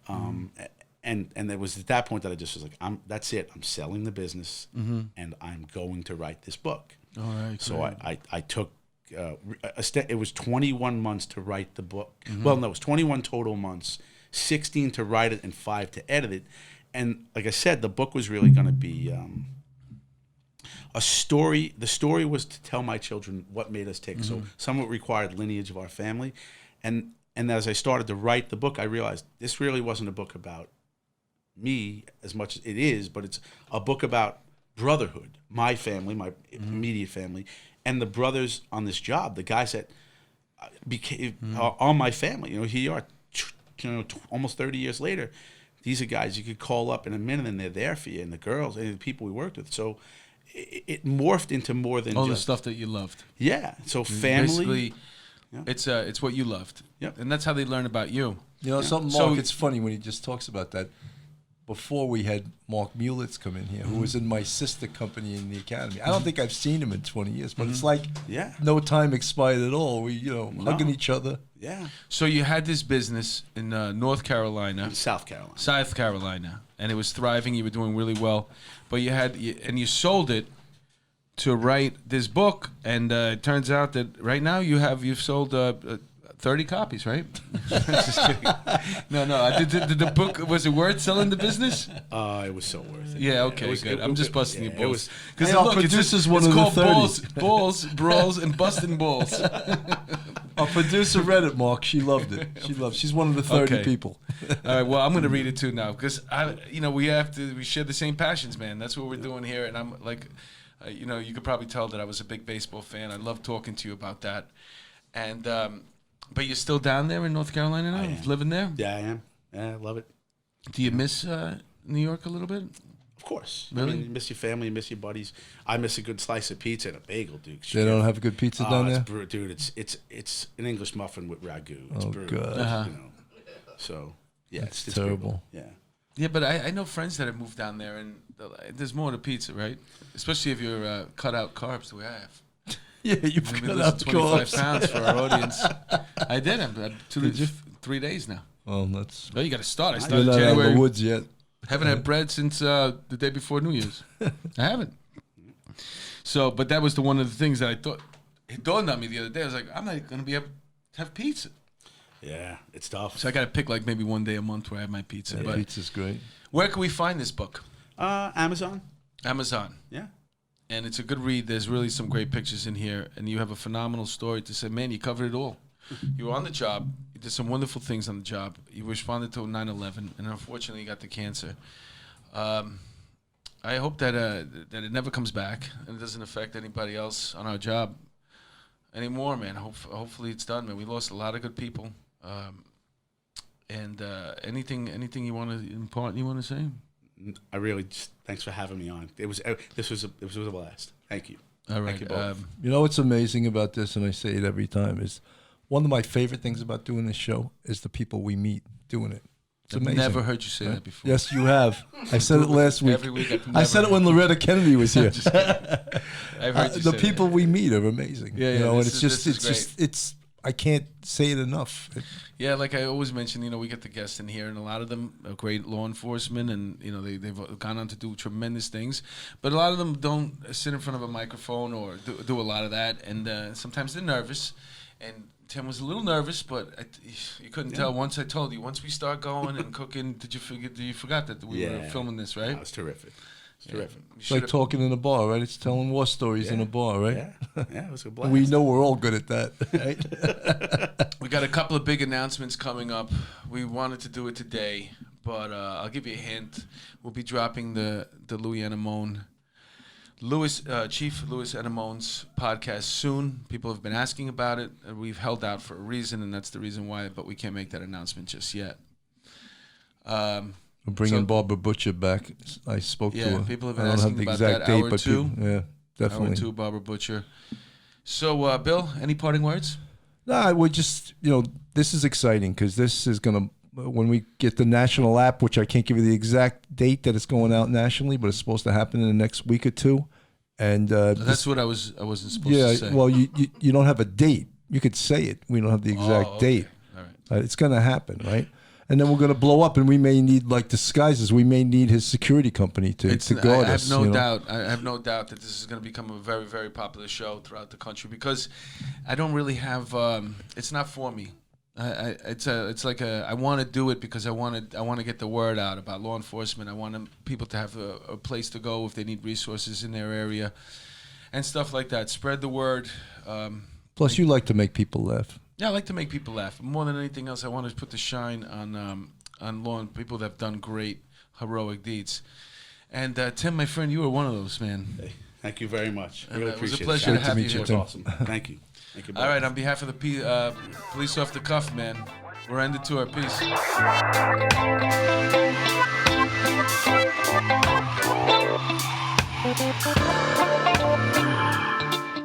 Speaker 4: And it was at that point that I just was like, that's it. I'm selling the business, and I'm going to write this book.
Speaker 1: All right.
Speaker 4: So
Speaker 1: great.
Speaker 4: I took it was 21 months to write the book. Well, no, it was 21 total months, 16 to write it and 5 to edit it. And like I said, the book was really going to be a story. The story was to tell my children what made us tick. So some of it required lineage of our family. And as I started to write the book, I realized this really wasn't a book about me as much as it is, but it's a book about brotherhood, my family, my immediate family, and the brothers on this job, the guys that became are my family. You know, here you are, almost 30 years later. These are guys you could call up in a minute, and they're there for you, and the girls and the people we worked with. So it morphed into more than
Speaker 1: all
Speaker 4: just
Speaker 1: the stuff that you loved.
Speaker 4: Yeah. So family.
Speaker 1: Basically, it's what you loved.
Speaker 4: Yep.
Speaker 1: And that's how they learn about you.
Speaker 2: You know, something,
Speaker 1: So-
Speaker 2: Mark, it's funny when he just talks about that. Before we had Mark Mulitz come in here, who was in my sister company in the academy. I don't think I've seen him in 20 years, but it's like no time expired at all. We, hugging each other.
Speaker 4: Yeah.
Speaker 1: So you had this business in North Carolina.
Speaker 4: South Carolina.
Speaker 1: South Carolina, and it was thriving. You were doing really well, but you sold it to write this book, and it turns out that right now you've sold 30 copies, right? Just kidding. No. Did the book, was it worth selling the business?
Speaker 4: It was so worth it.
Speaker 1: Yeah, okay, good. I'm just busting your balls.
Speaker 2: Hey, our producer's one of the 30.
Speaker 1: Balls, brawls, and busting balls.
Speaker 2: Our producer read it, Mark. She loved it. She's one of the 30
Speaker 1: Okay.
Speaker 2: people.
Speaker 1: All right, well, I'm going to read it too now because we share the same passions, man. That's what we're doing here, and I'm like, You know, you could probably tell that I was a big baseball fan. I love talking to you about that. And but you're still down there in North Carolina now,
Speaker 4: I am.
Speaker 1: living there.
Speaker 4: Yeah, I am. Yeah, I love it.
Speaker 1: Do you miss New York a little bit?
Speaker 4: Of course.
Speaker 1: Really?
Speaker 4: I mean, you miss your family, you miss your buddies. I miss a good slice of pizza and a bagel, dude.
Speaker 2: They don't have good pizza down there?
Speaker 4: Dude, it's an English muffin with ragu. It's
Speaker 2: Oh,
Speaker 4: brutal,
Speaker 2: God.
Speaker 4: you know. So, yeah.
Speaker 2: That's
Speaker 4: it's
Speaker 2: terrible.
Speaker 4: brutal. Yeah.
Speaker 1: Yeah, but I know friends that have moved down there, and there's more to pizza, right? Especially if you're cut out carbs the way I have.
Speaker 2: Yeah, you've
Speaker 1: Maybe
Speaker 2: cut
Speaker 1: lose
Speaker 2: out
Speaker 1: 25
Speaker 2: carbs.
Speaker 1: pounds for our audience. I did. I'm 3 days now.
Speaker 2: Oh, that's...
Speaker 1: Oh, you got to start. I
Speaker 2: You're
Speaker 1: started
Speaker 2: not out of
Speaker 1: January.
Speaker 2: the woods yet.
Speaker 1: Haven't had bread since the day before New Year's. I haven't. So, but that was one of the things that I thought. It dawned on me the other day. I was like, I'm not going to be able to have pizza.
Speaker 4: Yeah, it's tough.
Speaker 1: So I got to pick like maybe one day a month where I have my pizza.
Speaker 2: Yeah,
Speaker 1: But
Speaker 2: pizza's great.
Speaker 1: where can we find this book?
Speaker 4: Amazon.
Speaker 1: Amazon.
Speaker 4: Yeah.
Speaker 1: And it's a good read. There's really some great pictures in here, and you have a phenomenal story to say, man, you covered it all. You were on the job. You did some wonderful things on the job. You responded to 9/11, and unfortunately, you got the cancer. I hope that it never comes back and it doesn't affect anybody else on our job anymore, man. Hopefully, it's done, man. We lost a lot of good people. And anything you want to impart? You want to say?
Speaker 4: I really just thanks for having me on. This was a blast. Thank you.
Speaker 1: All right.
Speaker 4: Thank you both.
Speaker 2: You know what's amazing about this, and I say it every time, is one of my favorite things about doing this show is the people we meet doing it. It's
Speaker 1: I've
Speaker 2: amazing.
Speaker 1: never heard you say that before.
Speaker 2: Yes, you have. I said it last week.
Speaker 1: Every week.
Speaker 2: I said it when Loretta Kennedy was here.
Speaker 1: I've heard you
Speaker 2: The
Speaker 1: say
Speaker 2: people we meet are amazing.
Speaker 1: Yeah,
Speaker 2: you
Speaker 1: yeah,
Speaker 2: know, and
Speaker 1: this
Speaker 2: it's
Speaker 1: is
Speaker 2: just I can't say it enough.
Speaker 1: Yeah, like I always mention, we get the guests in here, and a lot of them are great law enforcement, and they've gone on to do tremendous things. But a lot of them don't sit in front of a microphone or do a lot of that, and sometimes they're nervous. And Tim was a little nervous, but you couldn't tell. Once I told you, once we start going and cooking, you forgot that we were filming this, right?
Speaker 4: That was terrific. It's terrific.
Speaker 2: It's like talking in a bar, right? It's telling war stories in a bar, right?
Speaker 4: Yeah, it was a blast.
Speaker 2: We know we're all good at that, right?
Speaker 1: We got a couple of big announcements coming up. We wanted to do it today, but I'll give you a hint. We'll be dropping the Chief Louis Enamone's podcast soon. People have been asking about it, and we've held out for a reason, and that's the reason why, but we can't make that announcement just yet.
Speaker 2: We're bringing Barbara Butcher back. I spoke to her.
Speaker 1: People have been
Speaker 2: I don't
Speaker 1: asking
Speaker 2: have the
Speaker 1: about
Speaker 2: exact
Speaker 1: that.
Speaker 2: date,
Speaker 1: Hour
Speaker 2: but
Speaker 1: 2.
Speaker 2: yeah, definitely.
Speaker 1: Hour 2, Barbara Butcher. So, Bill, any parting words?
Speaker 2: No, we're just, this is exciting because this is going to, when we get the national app, which I can't give you the exact date that it's going out nationally, but it's supposed to happen in the next week or two. And
Speaker 1: that's what I wasn't supposed to say.
Speaker 2: Well, you don't have a date. You could say it. We don't have the exact date.
Speaker 1: All right.
Speaker 2: It's going to happen, right? And then we're going to blow up, and we may need disguises. We may need his security company to guard us.
Speaker 1: I have no doubt that this is going to become a very, very popular show throughout the country because I don't really have. It's not for me. It's like I want to do it because I want to get the word out about law enforcement. I want people to have a place to go if they need resources in their area, and stuff like that. Spread the word.
Speaker 2: Plus, you like to make people laugh.
Speaker 1: Yeah, I like to make people laugh. More than anything else, I want to put the shine on law and people that have done great, heroic deeds. And Tim, my friend, you were one of those, man.
Speaker 4: Hey, thank you very much. I really
Speaker 1: it was a
Speaker 4: appreciate
Speaker 1: pleasure
Speaker 4: it.
Speaker 1: to have you here.
Speaker 4: It was awesome. Thank you. Thank you both.
Speaker 1: All right, on behalf of the police off the cuff, man, we're ended to our peace.